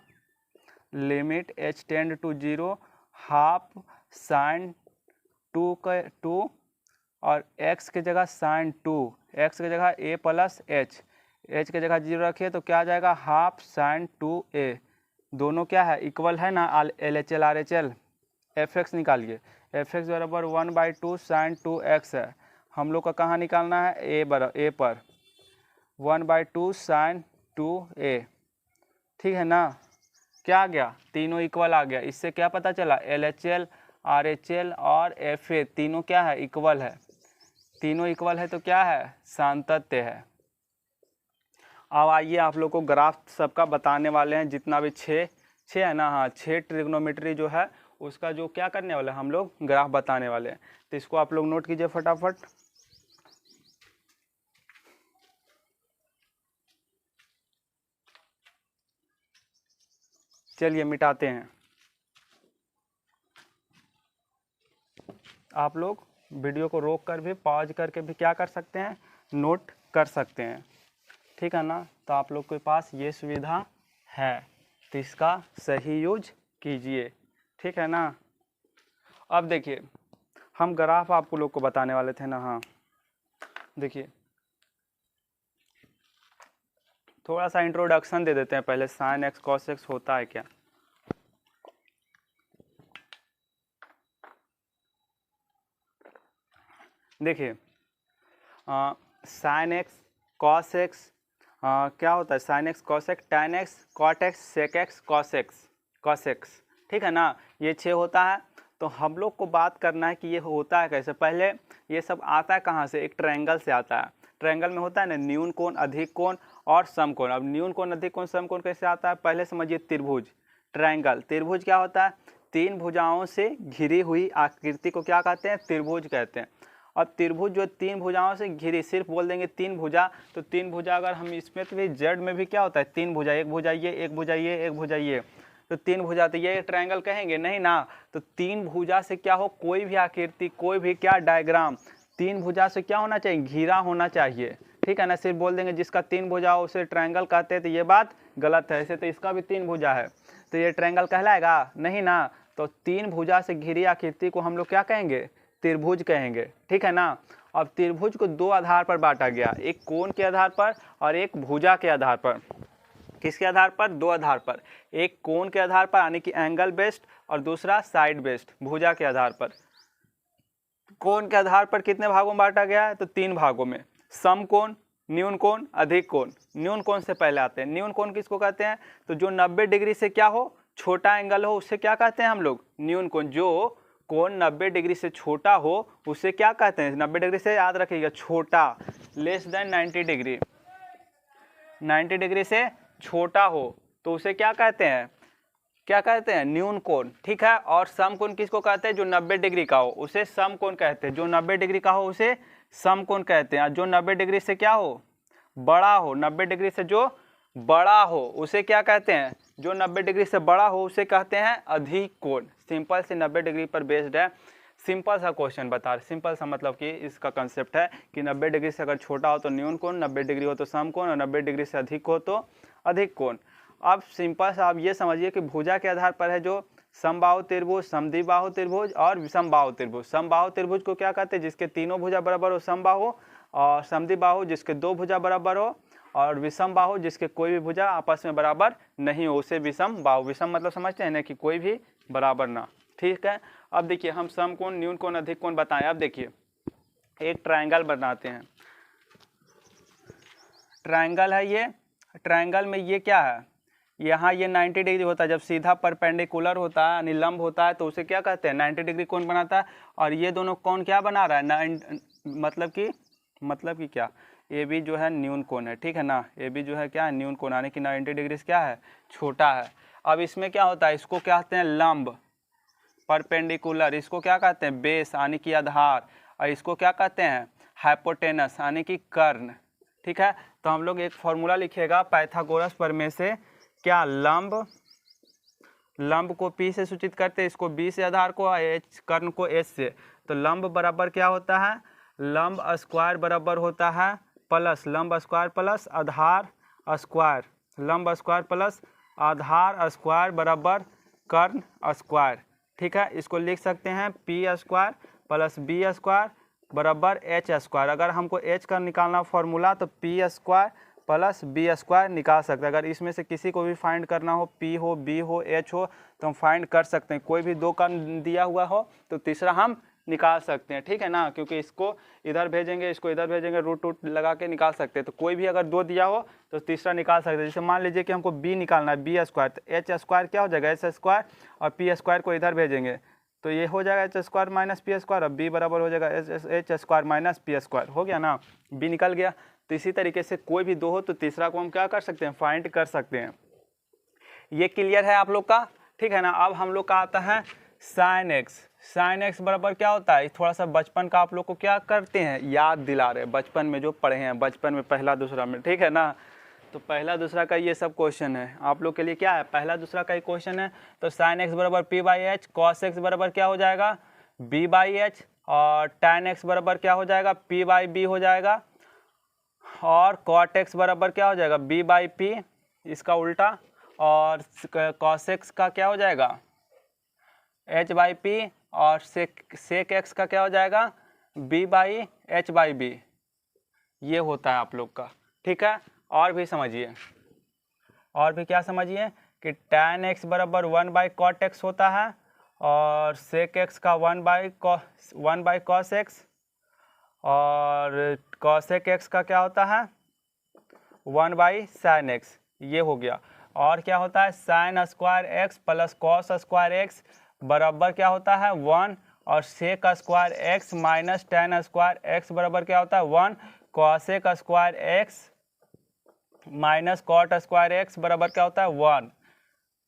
limit h tend to 0 half sine 2 और x के जगह साइन 2, x के जगह a प्लस एच, h के जगह 0 रखिए तो क्या आ जाएगा, हाफ साइन 2a। दोनों क्या है, इक्वल है ना, L H L R H L. F x निकालिए, एफ एक्स बराबर 1/2 साइन 2x है। हम लोग का कहाँ निकालना है, ए पर 1/2 साइन 2a। ठीक है ना, क्या आ गया, तीनों इक्वल आ गया। इससे क्या पता चला, L H L R H L और एफ ए तीनों क्या है, इक्वल है। तीनों इक्वल है तो क्या है, सातत्य है। अब आइए आप लोग को ग्राफ सबका बताने वाले हैं, जितना भी छः है ना, हाँ 6 ट्रिग्नोमेट्री जो है उसका जो क्या करने वाले हैं हम लोग, ग्राफ बताने वाले हैं। तो इसको आप लोग नोट कीजिए फटाफट। चलिए मिटाते हैं। आप लोग वीडियो को रोक कर भी पॉज करके भी क्या कर सकते हैं, नोट कर सकते हैं। ठीक है ना, तो आप लोग के पास ये सुविधा है तो इसका सही यूज कीजिए। ठीक है ना, अब देखिए हम ग्राफ आपको लोग को बताने वाले थे ना, हाँ देखिए थोड़ा सा इंट्रोडक्शन दे देते हैं पहले, साइन एक्स कॉस एक्स होता है क्या। देखिए साइन एक्स कॉस एक्स क्या होता है, sine x cos x tan x cot x sec x cos x. ठीक है ना, ये 6 होता है। तो हम लोग को बात करना है कि ये होता है कैसे। पहले ये सब आता है कहाँ से, एक ट्रायंगल से आता है। ट्रायंगल में होता है ना न्यून कोण अधिक कोण और सम कोण। अब न्यून कोण अधिक कोण सम कोण कैसे आता है, पहले समझिए त्रिभुज। ट्रायंगल, त्रिभुज क्या होता है, 3 भुजाओं से घिरी हुई आकृति को क्या कहते हैं, त्रिभुज कहते हैं। अब त्रिभुज जो 3 भुजाओं से घिरी, सिर्फ बोल देंगे 3 भुजा, तो 3 भुजा अगर हम इसमें तो भी जेड में भी क्या होता है, 3 भुजा, एक भुजा ये, एक भुजा ये, एक भुजा ये, तो 3 भुजा, तो ये ट्रायंगल कहेंगे नहीं ना। तो 3 भुजा से क्या हो, कोई भी आकृति, कोई भी क्या डायग्राम 3 भुजा से क्या होना चाहिए, घिरा होना चाहिए। ठीक है ना, सिर्फ बोल देंगे जिसका 3 भुजा हो उसे ट्रायंगल कहते हैं, तो ये बात गलत है। ऐसे तो इसका भी 3 भुजा है तो ये ट्रायंगल कहलाएगा नहीं ना। तो 3 भुजा से घिरी आकृति को हम लोग क्या कहेंगे, त्रिभुज कहेंगे। ठीक है ना, अब त्रिभुज को 2 आधार पर बांटा गया, एक कोण के आधार पर और एक भुजा के आधार पर। किसके आधार पर, 2 आधार पर, एक कोण के आधार पर यानी कि एंगल बेस्ड और दूसरा साइड बेस्ड भुजा के आधार पर। कोण के आधार पर कितने भागों में बांटा गया है, तो 3 भागों में। सम कोण, न्यून कोण, अधिक कोण। न्यून कोण से पहले आते हैं। न्यून कोण किसको कहते हैं, तो जो 90 डिग्री से क्या हो, छोटा एंगल हो, उससे क्या कहते हैं हम लोग, न्यून कोण। जो कोण 90 डिग्री से छोटा हो उसे क्या कहते हैं, 90 डिग्री से याद रखिएगा छोटा, लेस देन 90 डिग्री, 90 डिग्री से छोटा हो तो उसे क्या कहते हैं, क्या कहते हैं, न्यून कोण। ठीक है, और सम कोण किसको कहते हैं, जो 90 डिग्री का हो उसे सम कोण कहते हैं। जो 90 डिग्री का हो उसे सम कोण कहते हैं। जो 90 डिग्री से क्या हो, बड़ा हो, 90 डिग्री से जो बड़ा हो उसे क्या कहते हैं, जो 90 डिग्री से बड़ा हो उसे कहते हैं अधिक कोण। सिंपल से 90 डिग्री पर बेस्ड है, सिंपल सा क्वेश्चन बता रहे। सिंपल सा मतलब कि इसका कंसेप्ट है कि 90 डिग्री से अगर छोटा हो तो न्यून कोण, 90 डिग्री हो तो सम कोण और 90 डिग्री से अधिक हो तो अधिक कोण। अब सिंपल सा आप ये समझिए कि भुजा के आधार पर है जो समबाहु त्रिभुज, समद्विबाहु त्रिभुज और विषमबाहु त्रिभुज। समबाहु त्रिभुज को क्या कहते हैं, जिसके तीनों भुजा बराबर हो समबाहु, और समद्विबाहु जिसके 2 भुजा बराबर हो, और विषमबाहु जिसके कोई भी भुजा आपस में बराबर नहीं हो उसे विषमबाहु। विषम मतलब समझते हैं ना कि कोई भी बराबर ना। ठीक है, अब देखिए हम समकोण, न्यून कोण, अधिक कोण बताएं। अब देखिए एक ट्रायंगल बनाते हैं। ट्रायंगल है ये, ट्रायंगल में ये क्या है, यहाँ ये 90 डिग्री होता है। जब सीधा परपेंडिकुलर होता है यानी लंब होता है तो उसे क्या कहते हैं, 90 डिग्री कोण बनाता है। और ये दोनों कोण क्या बना रहा है, मतलब कि क्या, ए बी जो है न्यून कोण है, ठीक है ना। ए बी जो है क्या है, न्यून कोण, यानी कि 90 डिग्री से क्या है, छोटा है। अब इसमें क्या होता है, इसको क्या कहते हैं, लंब परपेंडिकुलर, इसको क्या कहते हैं, बेस यानी कि आधार, और इसको क्या कहते हैं, हाइपोटेनस यानी कि कर्ण। ठीक है, तो हम लोग एक फॉर्मूला लिखिएगा पाइथागोरस प्रमेय से। क्या, लंब को P से सूचित करते हैं, इसको B से आधार को, H कर्ण को H से। तो लंब बराबर क्या होता है, लंब स्क्वायर बराबर होता है प्लस लंब स्क्वायर प्लस आधार स्क्वायर, लंब स्क्वायर प्लस आधार स्क्वायर बराबर कर्ण स्क्वायर। ठीक है, इसको लिख सकते हैं P square plus B square बराबर H स्क्वायर। अगर हमको H का निकालना फॉर्मूला तो P square plus B square निकाल सकते हैं। अगर इसमें से किसी को भी फाइंड करना हो, P हो, B हो, H हो, तो हम फाइंड कर सकते हैं। कोई भी दो का दिया हुआ हो तो तीसरा हम निकाल सकते हैं, ठीक है ना, क्योंकि इसको इधर भेजेंगे, इसको इधर भेजेंगे, रूट लगा के निकाल सकते हैं। तो कोई भी अगर दो दिया हो तो तीसरा निकाल सकते हैं। जैसे मान लीजिए कि हमको B निकालना है, B स्क्वायर, तो H स्क्वायर क्या हो जाएगा, H स्क्वायर, और P स्क्वायर को इधर भेजेंगे तो ये हो जाएगा H square minus P square, और B बराबर हो जाएगा H square minus P square. हो गया ना, B निकल गया। तो इसी तरीके से कोई भी दो हो तो तीसरा को हम क्या कर सकते हैं, फाइंड कर सकते हैं। ये क्लियर है आप लोग का, ठीक है ना। अब हम लोग का आता है साइन एक्स। साइन एक्स बराबर क्या होता है, थोड़ा सा बचपन का आप लोग को क्या करते हैं, याद दिला रहे हैं, बचपन में जो पढ़े हैं, बचपन में पहला दूसरा में, ठीक है ना। तो पहला दूसरा का ये सब क्वेश्चन है आप लोग के लिए, क्या है, पहला दूसरा का ही क्वेश्चन है। तो साइन एक्स बराबर P by H, cos x बराबर क्या हो जाएगा, B बाई एच, और टैन एक्स बराबर क्या हो जाएगा, P बाई B हो जाएगा, और कॉट एक्स बराबर क्या हो जाएगा, B बाई P, इसका उल्टा, और कॉस एक्स का क्या हो जाएगा, H बाई P, और सेक एक्स का क्या हो जाएगा, B by H by B। ये होता है आप लोग का, ठीक है। और भी समझिए, और भी क्या समझिए कि tan x बराबर 1 बाई कॉट एक्स होता है, और सेक एक्स का 1 बाई कॉस एक्स, और कॉसेक एक्स का क्या होता है 1 बाई साइन एक्स। ये हो गया। और क्या होता है, sine square x plus cos square x बराबर क्या होता है 1, और sec square x minus tan square x बराबर क्या होता है 1, cosec square x minus cot square x बराबर क्या होता है 1,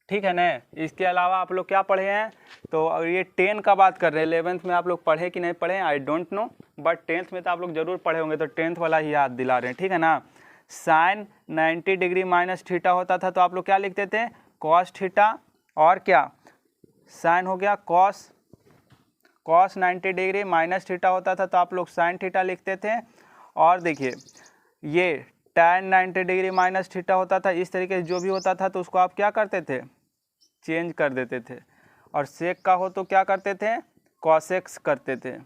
ठीक है ना। इसके अलावा आप लोग क्या पढ़े हैं, तो ये 10 का बात कर रहे हैं, 11th में आप लोग पढ़े कि नहीं पढ़े, I don't know, but 10th में तो आप लोग जरूर पढ़े होंगे, तो 10th वाला ही याद दिला रहे हैं, ठीक है ना। साइन 90 डिग्री माइनस थीटा होता था तो आप लोग क्या लिखते थे, कॉस थीटा, और क्या साइन हो गया कॉस 90 डिग्री माइनस थीटा होता था तो आप लोग साइन थीटा लिखते थे। और देखिए ये tan 90 डिग्री माइनस थीटा होता था, इस तरीके से जो भी होता था तो उसको आप क्या करते थे, चेंज कर देते थे। और सेक का हो तो क्या करते थे, कॉसेक्स करते थे,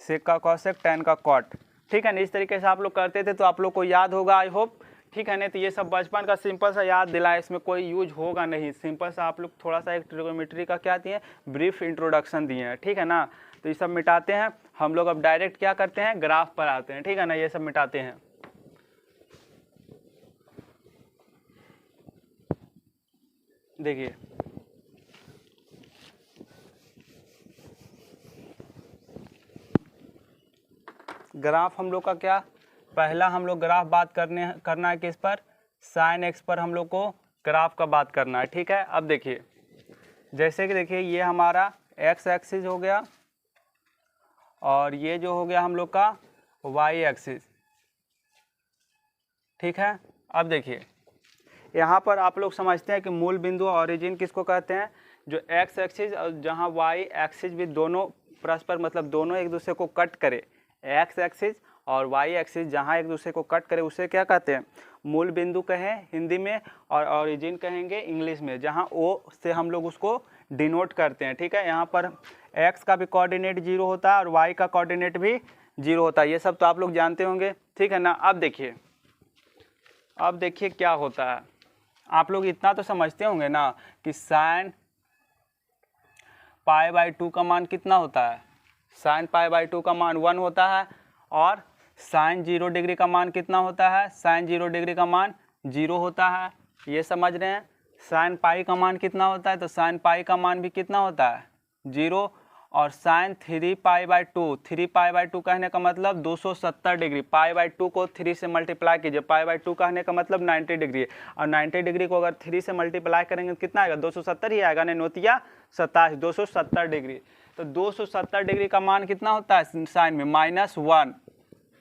सेक का कॉसेक, टैन का कॉट, ठीक है ना। इस तरीके से आप लोग करते थे तो आप लोग को याद होगा, आई होप, ठीक है ना। तो ये सब बचपन का सिंपल सा याद दिलाए, इसमें कोई यूज होगा नहीं, सिंपल सा आप लोग थोड़ा सा एक ट्रिगोनोमेट्री का क्या दिए, ब्रीफ इंट्रोडक्शन दिए हैं, ठीक है ना। तो ये सब मिटाते हैं हम लोग, अब डायरेक्ट क्या करते हैं, ग्राफ पर आते हैं, ठीक है ना। ये सब मिटाते हैं। देखिए ग्राफ हम लोग का क्या, पहला हम लोग ग्राफ बात करना है किस पर, साइन एक्स पर हम लोग को ग्राफ का बात करना है, ठीक है। अब देखिए जैसे कि देखिए ये हमारा एक्स एक्सिस हो गया, और ये जो हो गया हम लोग का वाई एक्सिस, ठीक है। अब देखिए यहाँ पर आप लोग समझते हैं कि मूल बिंदु ऑरिजिन किसको कहते हैं, जो एक्स एक्सिस और जहाँ वाई एक्सिस भी दोनों परस्पर मतलब दोनों एक दूसरे को कट करे, एक्स एक्सिस और वाई एक्सिस जहाँ एक दूसरे को कट करे उसे क्या कहते हैं, मूल बिंदु कहें हिंदी में, और ऑरिजिन कहेंगे इंग्लिश में, जहाँ ओ से हम लोग उसको डिनोट करते हैं, ठीक है। यहाँ पर एक्स का भी कोऑर्डिनेट 0 होता है और वाई का कोऑर्डिनेट भी 0 होता है, ये सब तो आप लोग जानते होंगे, ठीक है ना। अब देखिए क्या होता है, आप लोग इतना तो समझते होंगे ना कि साइन पाई बाई 2 का मान कितना होता है, साइन पाई बाई 2 का मान 1 होता है, और साइन 0 डिग्री का मान कितना होता है, साइन 0 डिग्री का मान 0 होता है। ये समझ रहे हैं। साइन पाई का मान कितना होता है, तो साइन पाई का मान भी कितना होता है, 0। और sine 3 pi by 2, 3 pi by 2 कहने का मतलब 270 डिग्री, पाई बाई 2 को 3 से मल्टीप्लाई कीजिए, पाई बाई 2 कहने का मतलब 90 डिग्री है, और 90 डिग्री को अगर 3 से मल्टीप्लाई करेंगे तो कितना आएगा, 270 ही आएगा, नहीं नोतिया 27, 270 डिग्री। तो 270 डिग्री का मान कितना होता है साइन में, -1।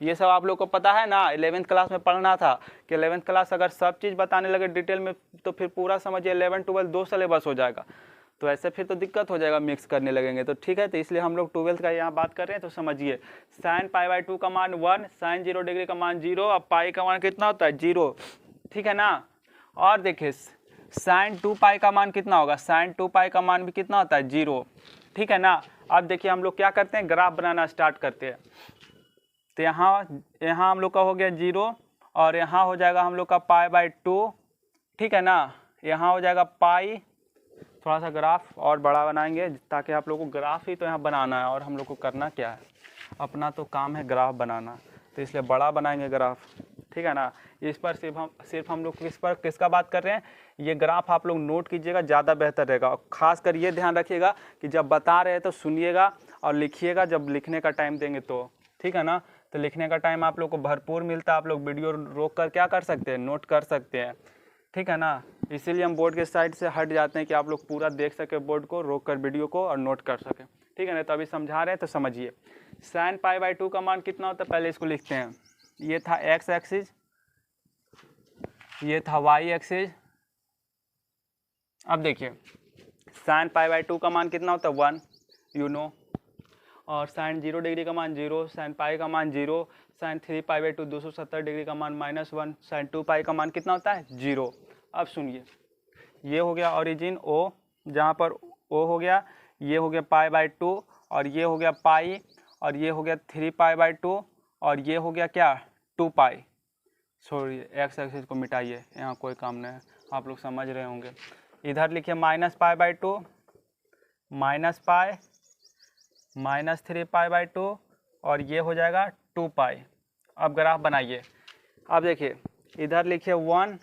ये सब आप लोग को पता है ना, 11th क्लास में पढ़ना था कि 11th क्लास अगर सब चीज़ बताने लगे डिटेल में तो फिर पूरा समझिए 11 12 दो सिलेबस हो जाएगा, तो ऐसे फिर तो दिक्कत हो जाएगा, मिक्स करने लगेंगे। तो ठीक है, तो इसलिए हम लोग 12th का यहाँ बात कर रहे हैं। तो समझिए साइन पाई बाई 2 का मान 1, साइन 0 डिग्री का मान 0, और पाई का मान कितना होता है, 0। ठीक है ना। और देखिए साइन 2 पाई का मान कितना होगा, साइन 2 पाई का मान भी कितना होता है, 0। ठीक है ना। अब देखिए हम लोग क्या करते हैं, ग्राफ बनाना स्टार्ट करते हैं। तो यहाँ हम लोग का हो गया 0, और यहाँ हो जाएगा हम लोग का पाई बाई 2। ठीक है ना। यहाँ हो जाएगा पाई, थोड़ा सा ग्राफ और बड़ा बनाएंगे ताकि आप लोगों को ग्राफ ही तो यहाँ बनाना है, और हम लोग को करना क्या है, अपना तो काम है ग्राफ बनाना, तो इसलिए बड़ा बनाएंगे ग्राफ। ठीक है ना। इस पर सिर्फ हम लोग किसका बात कर रहे हैं, ये ग्राफ आप लोग नोट कीजिएगा, ज़्यादा बेहतर रहेगा। और खासकर ये ध्यान रखिएगा कि जब बता रहे हैं तो सुनिएगा और लिखिएगा, जब लिखने का टाइम देंगे तो। ठीक है ना। तो लिखने का टाइम आप लोग को भरपूर मिलता है, आप लोग वीडियो रोक कर क्या कर सकते हैं, नोट कर सकते हैं। ठीक है ना। इसीलिए हम बोर्ड के साइड से हट जाते हैं कि आप लोग पूरा देख सके बोर्ड को, रोक कर वीडियो को और नोट कर सकें। ठीक है ना। तो अभी समझा रहे हैं तो समझिए। साइन पाई बाई 2 का मान कितना होता है, पहले इसको लिखते हैं। ये था एक्स एक्सिस, ये था वाई एक्सिस। अब देखिए साइन पाई बाई 2 का मान कितना होता है, 1, यू नो। और साइन 0 डिग्री का मान 0, साइन पाई का मान 0, साइन 3 पाई बाई 2 270 डिग्री का मान -1, साइन 2 पाई का मान कितना होता है, 0। अब सुनिए, ये हो गया ओरिजिन O, जहाँ पर O हो गया, ये हो गया पाई बाई 2, और ये हो गया पाई, और ये हो गया 3 पाई बाई 2, और ये हो गया क्या, 2 पाई। सॉरी, एक्स एक्सिस को मिटाइए, यहाँ कोई काम नहीं है, आप लोग समझ रहे होंगे। इधर लिखिए -पाई बाई 2, -पाई, -3 पाई बाई 2, और ये हो जाएगा 2 पाई। अब ग्राफ बनाइए। अब देखिए इधर लिखिए 1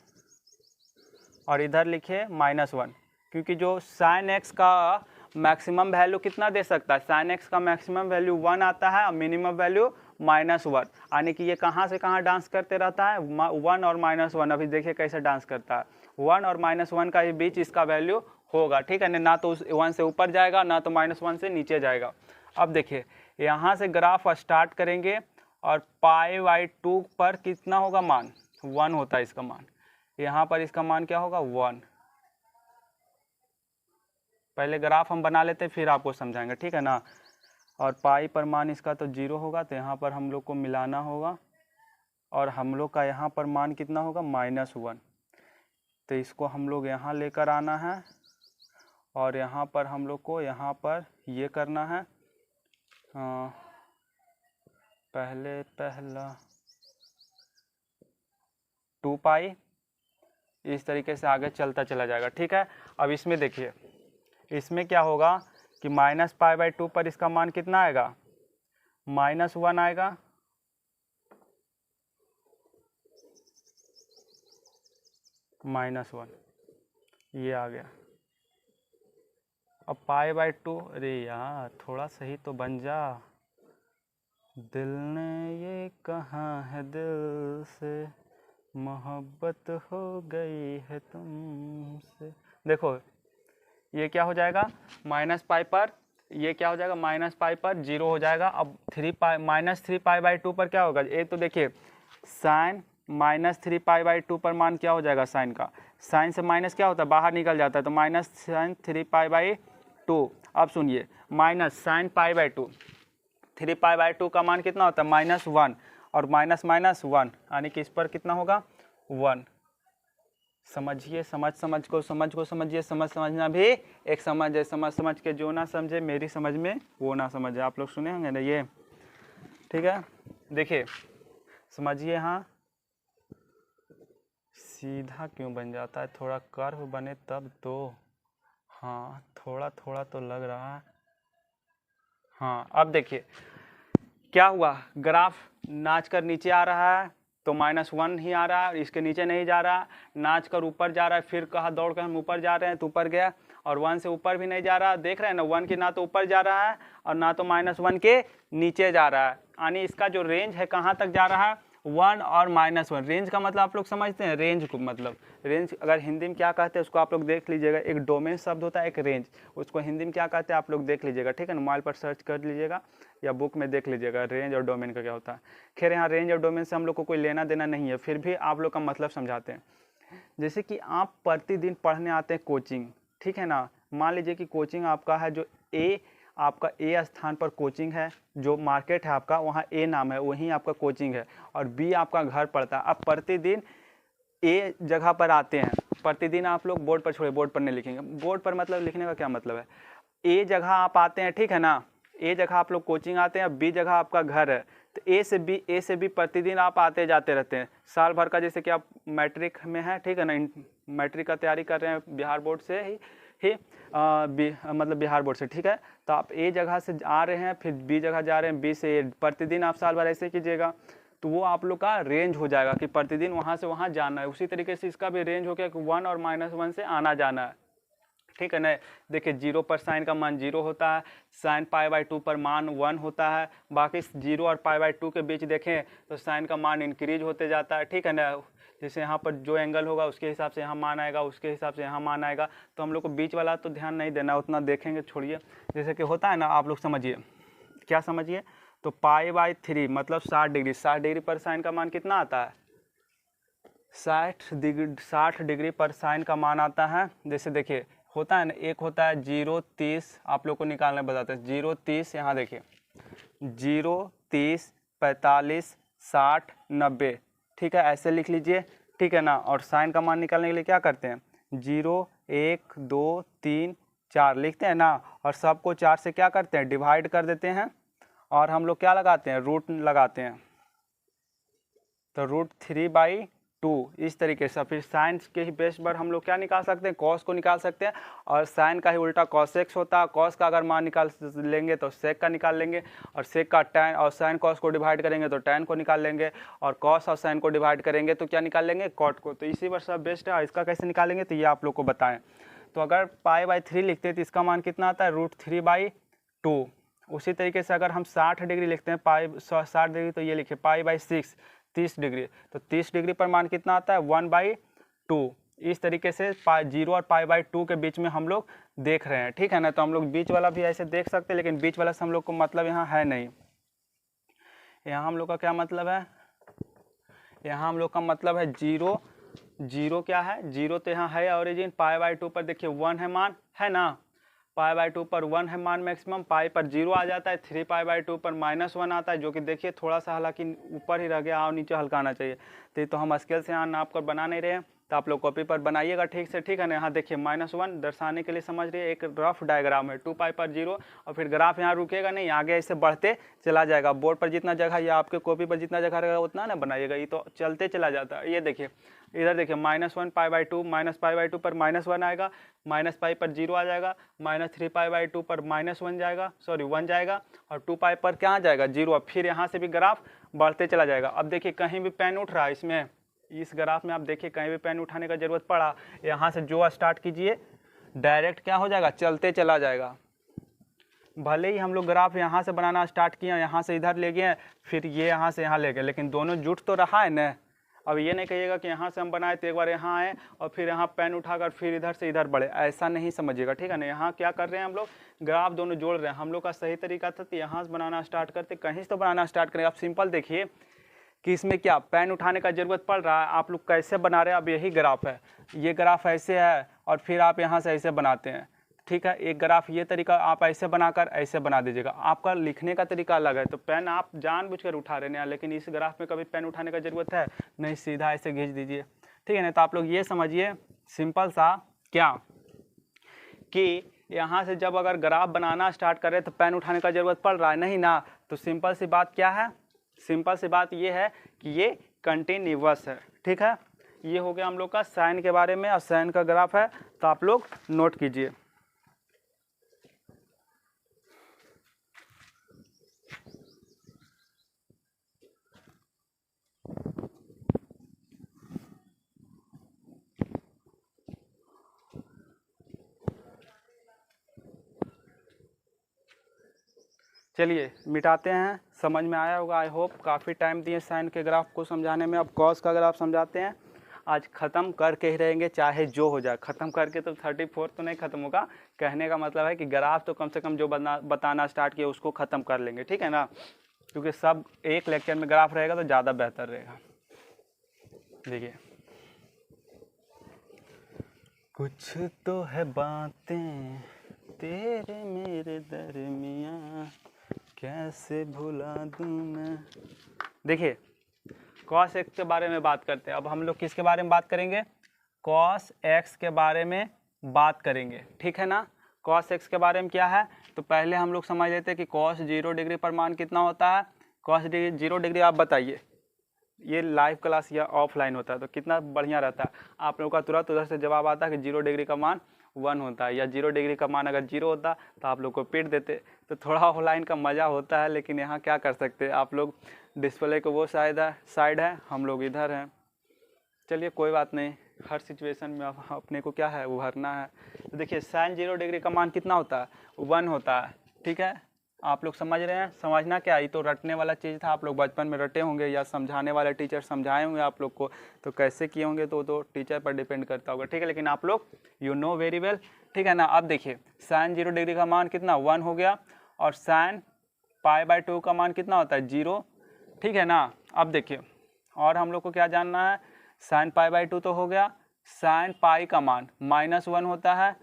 और इधर लिखिए -1, क्योंकि जो साइन एक्स का मैक्सिमम वैल्यू कितना दे सकता है, साइन एक्स का मैक्सिमम वैल्यू 1 आता है और मिनिमम वैल्यू -1, यानी कि ये कहाँ से कहाँ डांस करते रहता है, 1 और -1। अभी देखिए कैसे डांस करता है, 1 और -1 का बीच इसका वैल्यू होगा। ठीक है ना, तो 1 से ऊपर जाएगा ना तो -1 से नीचे जाएगा। अब देखिए यहाँ से ग्राफ स्टार्ट करेंगे, और पाई बाई 2 पर कितना होगा मान, 1 होता है इसका मान। यहाँ पर इसका मान क्या होगा, 1। पहले ग्राफ हम बना लेते फिर आपको समझाएंगे। ठीक है ना। और पाई पर मान इसका तो 0 होगा, तो यहाँ पर हम लोग को मिलाना होगा, और हम लोग का यहाँ पर मान कितना होगा, -1। तो इसको हम लोग यहाँ लेकर आना है, और यहाँ पर हम लोग को यहाँ पर ये करना है, पहला 2 पाई, इस तरीके से आगे चलता चला जाएगा। ठीक है। अब इसमें देखिए, इसमें क्या होगा कि -पाई बाई 2 पर इसका मान कितना आएगा, -1 आएगा, -1, ये आ गया। अब पाई बाई 2, अरे यार थोड़ा सही तो बन जा, दिल ने ये कहा है दिल से मोहब्बत हो गई है तुमसे। देखो ये क्या हो जाएगा, -पाई पर, ये क्या हो जाएगा, -पाई पर 0 हो जाएगा। अब -3 पाई बाई 2 पर क्या होगा, एक तो देखिए साइन -3 पाई बाई 2 पर मान क्या हो जाएगा, साइन का, साइन से माइनस क्या होता है, बाहर निकल जाता है, तो -sin3 पाई बाई 2। अब सुनिए sine pi by 2, 3 pi by 2 का मान कितना होता है, -1, और -1, यानी कि इस पर कितना होगा, 1। समझिए, समझ को समझिए, समझना भी एक समझ है, समझ के जो ना समझे मेरी समझ में वो ना समझे। आप लोग सुने होंगे ना ये। ठीक है। देखिए समझिए, यहाँ सीधा क्यों बन जाता है, थोड़ा कर्व बने तब तो। हाँ थोड़ा थोड़ा तो लग रहा है। हाँ अब देखिए क्या हुआ, ग्राफ नाच कर नीचे आ रहा है तो -1 ही आ रहा है, इसके नीचे नहीं जा रहा, नाच कर ऊपर जा रहा है, फिर कहा दौड़ कर हम ऊपर जा रहे हैं तो ऊपर गया, और 1 से ऊपर भी नहीं जा रहा। देख रहे हैं ना, 1 के ना तो ऊपर जा रहा है और ना तो -1 के नीचे जा रहा है। यानी इसका जो रेंज है कहाँ तक जा रहा है, 1 और -1। रेंज का मतलब आप लोग समझते हैं, रेंज को मतलब, रेंज अगर हिंदी में क्या कहते हैं उसको आप लोग देख लीजिएगा। एक डोमेन शब्द होता है, एक रेंज, उसको हिंदी में क्या कहते हैं आप लोग देख लीजिएगा, ठीक है ना। मोबाइल पर सर्च कर लीजिएगा या बुक में देख लीजिएगा रेंज और डोमेन का क्या होता है। खैर यहाँ रेंज और डोमेन से हम लोग को कोई लेना देना नहीं है, फिर भी आप लोग का मतलब समझाते हैं। जैसे कि आप प्रतिदिन पढ़ने आते हैं कोचिंग, ठीक है ना। मान लीजिए कि कोचिंग आपका है, जो आपका ए स्थान पर कोचिंग है, जो मार्केट है आपका वहाँ ए नाम है, वहीं आपका कोचिंग है, और बी आपका घर पड़ता है। आप प्रतिदिन ए जगह पर आते हैं, प्रतिदिन आप लोग बोर्ड पर छोड़िए, बोर्ड पर नहीं लिखेंगे, बोर्ड पर मतलब लिखने का क्या मतलब है, ए जगह आप आते हैं, ठीक है ना। ए जगह आप लोग कोचिंग आते हैं, बी जगह आपका घर है, तो ए से बी प्रतिदिन आप आते जाते रहते हैं साल भर का। जैसे कि आप मैट्रिक में हैं, ठीक है ना, मैट्रिक का तैयारी कर रहे हैं बिहार बोर्ड से ही मतलब बिहार बोर्ड से, ठीक है। तो आप ए जगह से आ रहे हैं, फिर बी जगह जा रहे हैं, बी से ए, प्रतिदिन आप साल भर ऐसे कीजिएगा तो वो आप लोग का रेंज हो जाएगा कि प्रतिदिन वहाँ से वहाँ जाना है। उसी तरीके से इसका भी रेंज हो गया कि 1 और -1 से आना जाना है, ठीक है ना। देखिए 0 पर साइन का मान 0 होता है, साइन π/2 पर मान 1 होता है, बाकी 0 और π/2 के बीच देखें तो साइन का मान इंक्रीज होते जाता है, ठीक है ना। जैसे यहाँ पर जो एंगल होगा उसके हिसाब से यहाँ मान आएगा, उसके हिसाब से यहाँ मान आएगा। तो हम लोग को बीच वाला तो ध्यान नहीं देना, उतना देखेंगे छोड़िए। जैसे कि होता है ना, आप लोग समझिए, क्या समझिए, तो π/3 मतलब 60 डिग्री, 60 डिग्री पर साइन का मान कितना आता है, 60 डिग्री पर साइन का मान आता है। जैसे देखिए होता है ना, एक होता है 0, 30, आप लोग को निकालने बताते हैं। 0, 30, यहाँ देखिए 0, 30, 45, 60, 90, ठीक है, ऐसे लिख लीजिए, ठीक है ना। और साइन का मान निकालने के लिए क्या करते हैं, 0, 1, 2, 3, 4 लिखते हैं ना, और सबको 4 से क्या करते हैं, डिवाइड कर देते हैं, और हम लोग क्या लगाते हैं, रूट लगाते हैं, तो √3/2 इस तरीके से। फिर साइन के ही बेस पर हम लोग क्या निकाल सकते हैं, कॉस को निकाल सकते हैं, और साइन का ही उल्टा कॉसेक्स होता है। कॉस का अगर मान निकाल लेंगे तो सेक का निकाल लेंगे, और सेक का टैन, और साइन कॉस को डिवाइड करेंगे तो टैन को निकाल लेंगे, और कॉस और साइन को डिवाइड करेंगे तो क्या निकाल लेंगे, कॉट को। तो इसी पर सब बेस्ट है। इसका कैसे निकालेंगे तो ये आप लोग को बताएं। तो अगर π/3 लिखते हैं तो इसका मान कितना आता है, √3/2। उसी तरीके से अगर हम 60 डिग्री लिखते हैं, 60 डिग्री, तो ये लिखे π/6, 30 डिग्री, तो 30 डिग्री पर मान कितना आता है, 1/2। इस तरीके से 0 और π/2 के बीच में हम लोग देख रहे हैं, ठीक है ना। तो हम लोग बीच वाला भी ऐसे देख सकते हैं, लेकिन बीच वाला से हम लोग को मतलब यहाँ है नहीं। यहाँ हम लोग का क्या मतलब है, यहाँ हम लोग का मतलब है 0 क्या है, 0 तो यहाँ है ओरिजिन, π/2 पर देखिए 1 है मान, है ना, π/2 पर 1 है मान मैक्सिमम, पाई पर 0 आ जाता है, 3π/2 पर -1 आता है, जो कि देखिए थोड़ा सा हालांकि ऊपर ही रह गया और नीचे हल्का आना चाहिए। तो हम स्केल से यहाँ नाप कर बना नहीं रहे हैं, तो आप लोग कॉपी पर बनाइएगा ठीक से, ठीक है ना। यहाँ देखिए -1 दर्शाने के लिए समझ रही है, एक रफ डायग्राम है, 2π पर 0, और फिर ग्राफ यहाँ रुकेगा नहीं, आगे ऐसे बढ़ते चला जाएगा। बोर्ड पर जितना जगह या आपके कॉपी पर जितना जगह रहेगा उतना ना बनाइएगा, ये तो चलते चला जाता है। ये देखिए इधर देखिए -1 π/2, -π/2 पर -1 आएगा, -π पर 0 आ जाएगा, -3π/2 पर -1 जाएगा, सॉरी 1 जाएगा, और 2π पर क्या आ जाएगा, 0। अब फिर यहाँ से भी ग्राफ बढ़ते चला जाएगा। अब देखिए कहीं भी पेन उठ रहा है इसमें, इस ग्राफ में आप देखिए कहीं भी पेन उठाने का जरूरत पड़ा, यहाँ से जो स्टार्ट कीजिए डायरेक्ट क्या हो जाएगा, चलते चला जाएगा। भले ही हम लोग ग्राफ यहाँ से बनाना स्टार्ट किए, यहाँ से इधर ले गए, फिर ये यहाँ से यहाँ ले गए, लेकिन दोनों जुट तो रहा है न। अब ये नहीं कहिएगा कि यहाँ से हम बनाए तो एक बार यहाँ आए और फिर यहाँ पेन उठाकर फिर इधर से इधर बढ़े, ऐसा नहीं समझिएगा, ठीक है ना। यहाँ क्या कर रहे हैं हम लोग, ग्राफ दोनों जोड़ रहे हैं। हम लोग का सही तरीका था तो यहाँ से बनाना स्टार्ट करते, कहीं से तो बनाना स्टार्ट करें। आप सिंपल देखिए कि इसमें क्या पेन उठाने का ज़रूरत पड़ रहा है, आप लोग कैसे बना रहे हैं। अब यही ग्राफ है, ये ग्राफ ऐसे है, और फिर आप यहाँ से ऐसे बनाते हैं, ठीक है। एक ग्राफ ये तरीका आप ऐसे बनाकर ऐसे बना दीजिएगा। आपका लिखने का तरीका अलग है, तो पेन आप जानबूझकर उठा रहे हैं, लेकिन इस ग्राफ में कभी पेन उठाने का ज़रूरत है नहीं, सीधा ऐसे खींच दीजिए, ठीक है ना। तो आप लोग ये समझिए सिंपल सा क्या, कि यहाँ से जब अगर ग्राफ बनाना स्टार्ट करें तो पेन उठाने का ज़रूरत पड़ रहा है नहीं ना। तो सिंपल सी बात क्या है, सिंपल सी बात ये है कि ये कंटिन्यूअस है, ठीक है। ये हो गया हम लोग का साइन के बारे में, और साइन का ग्राफ है, तो आप लोग नोट कीजिए। चलिए मिटाते हैं। समझ में आया होगा आई होप। काफ़ी टाइम दिए साइन के ग्राफ को समझाने में। अब कॉस का ग्राफ समझाते हैं। आज ख़त्म करके ही रहेंगे चाहे जो हो जाए। ख़त्म करके तो 34 तो नहीं ख़त्म होगा। कहने का मतलब है कि ग्राफ तो कम से कम जो बताना स्टार्ट किया उसको ख़त्म कर लेंगे, ठीक है ना, क्योंकि सब एक लेक्चर में ग्राफ रहेगा तो ज़्यादा बेहतर रहेगा। देखिए, कुछ तो है बातें तेरे मेरे दरमियाँ, कैसे भुला दूँ मैं। देखिए, कॉस एक्स के बारे में बात करते हैं। अब हम लोग किसके बारे में बात करेंगे? कॉस एक्स के बारे में बात करेंगे, ठीक है ना। कॉस एक्स के बारे में क्या है, तो पहले हम लोग समझ लेते हैं कि कॉस 0 डिग्री पर मान कितना होता है। कॉस 0 डिग्री आप बताइए, ये लाइव क्लास या ऑफलाइन होता है तो कितना बढ़िया रहता है। आप लोगों का तुरंत उधर से जवाब आता है कि 0 डिग्री का मान 1 होता है, या 0 डिग्री का मान अगर 0 होता तो आप लोग को पीट देते। तो थोड़ा ऑफलाइन का मज़ा होता है, लेकिन यहाँ क्या कर सकते हैं आप लोग। डिस्प्ले को वो साइड है, हम लोग इधर हैं। चलिए कोई बात नहीं, हर सिचुएशन में अपने को क्या है, उभरना है। तो देखिए, साइन 0 डिग्री का मान कितना होता है? 1 होता है, ठीक है। आप लोग समझ रहे हैं? समझना क्या, ये तो रटने वाला चीज़ था। आप लोग बचपन में रटे होंगे या समझाने वाले टीचर समझाए होंगे आप लोग को, तो कैसे किए होंगे तो टीचर पर डिपेंड करता होगा, ठीक है। लेकिन आप लोग यू नो वेरी वेल, ठीक है ना। अब देखिए, साइन 0 डिग्री का मान कितना? 1 हो गया। और साइन π/2 का मान कितना होता है? 0, ठीक है ना। अब देखिए, और हम लोग को क्या जानना है, साइन π/2 तो हो गया। साइन पाई का मान -1 होता है।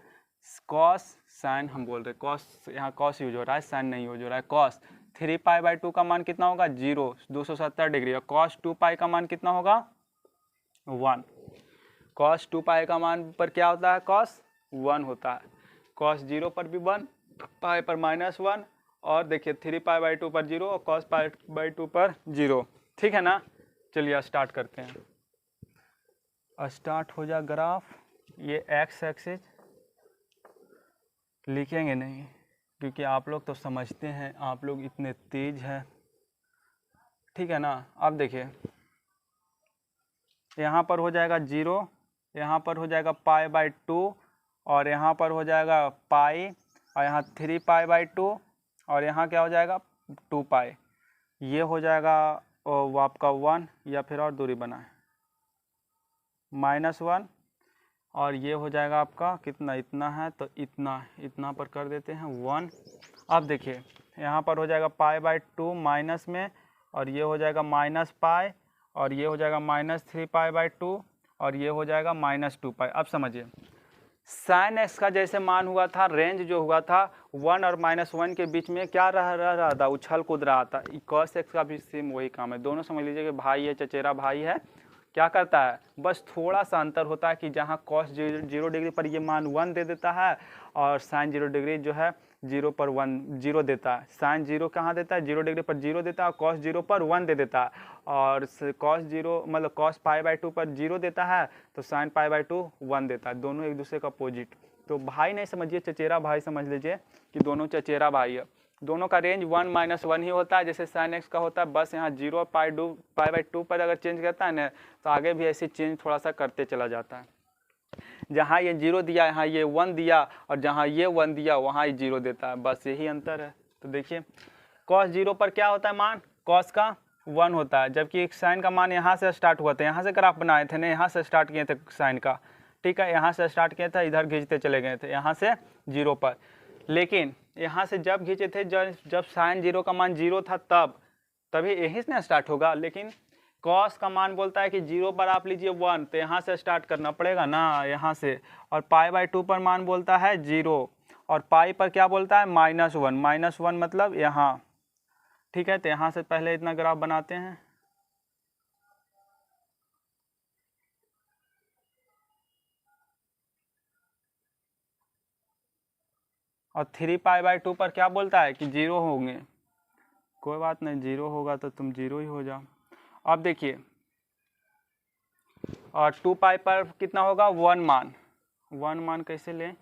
कॉस, साइन हम बोल रहे कॉस, यहाँ कॉस यूज हो रहा है, साइन नहीं यूज हो रहा है। कॉस 3π/2 का मान कितना होगा? 0, 270 डिग्री। और कॉस 2π का मान कितना होगा? 1। कॉस 2π का मान पर क्या होता है? कॉस 1 होता है। कॉस 0 पर भी 1, पाई पर -1, और देखिए 3π/2 पर 0 और कॉस π/2 पर 0, ठीक है ना। चलिए स्टार्ट करते हैं। स्टार्ट हो जा ग्राफ। ये एक्स एक्सिस लिखेंगे नहीं, क्योंकि आप लोग तो समझते हैं, आप लोग इतने तेज हैं, ठीक है ना। अब देखिए, यहाँ पर हो जाएगा 0, यहाँ पर हो जाएगा π/2, और यहाँ पर हो जाएगा पाई, और यहाँ 3π/2, और यहाँ क्या हो जाएगा? 2π। ये हो जाएगा वो आपका 1, या फिर और दूरी बनाए -1, और ये हो जाएगा आपका कितना? इतना है तो इतना पर कर देते हैं 1। अब देखिए, यहाँ पर हो जाएगा π/2 माइनस में, और ये हो जाएगा -π, और ये हो जाएगा -3π/2, और ये हो जाएगा -2π। अब समझिए, साइन एक्स का जैसे मान हुआ था, रेंज जो हुआ था 1 और -1 के बीच में क्या रह रहा था? उछल कूद रहा था। कॉस एक्स का भी सेम वही काम है। दोनों समझ लीजिए कि भाई है, चचेरा भाई है। क्या करता है? बस थोड़ा सा अंतर होता है कि जहाँ कॉस 0 डिग्री पर ये मान 1 दे देता है, और साइन 0 डिग्री जो है 0 पर 0 देता है। साइन 0 कहाँ देता है? 0 डिग्री पर 0 देता है, और कॉस 0 पर 1 दे देता है। और कॉस 0 मतलब कॉस π/2 पर 0 देता है, तो साइन π/2 1 देता है। दोनों एक दूसरे का अपोजिट। तो भाई नहीं समझिए, चचेरा भाई समझ लीजिए कि दोनों चचेरा भाई है। दोनों का रेंज 1 - 1 ही होता है, जैसे साइन एक्स का होता है। बस यहाँ 0 और π/2 पर अगर चेंज करता है ना, तो आगे भी ऐसे चेंज थोड़ा सा करते चला जाता है। जहाँ ये 0 दिया, यहाँ ये 1 दिया, और जहाँ ये 1 दिया वहाँ ये 0 देता है। बस यही अंतर है। तो देखिए, कॉस 0 पर क्या होता है मान? कॉस का 1 होता है, जबकि एक साइन का मान यहाँ से स्टार्ट हुआ था। यहाँ से ग्राफ बनाए थे ना, यहाँ से स्टार्ट किए थे साइन का, ठीक है। यहाँ से स्टार्ट किया था, इधर खींचते चले गए थे यहाँ से 0 पर। लेकिन यहाँ से जब खींचे थे, जब साइन 0 का मान 0 था, तभी यहीं से स्टार्ट होगा। लेकिन कॉस का मान बोलता है कि 0 पर आप लीजिए 1, तो यहाँ से स्टार्ट करना पड़ेगा ना, यहाँ से। और π/2 पर मान बोलता है 0, और पाई पर क्या बोलता है? -1। -1 मतलब यहाँ, ठीक है। तो यहाँ से पहले इतना ग्राफ बनाते हैं। और 3π/2 पर क्या बोलता है कि 0 होंगे। कोई बात नहीं, 0 होगा तो तुम 0 ही हो जाओ। अब देखिए, और 2π पर कितना होगा? 1 मान। 1 मान कैसे लें?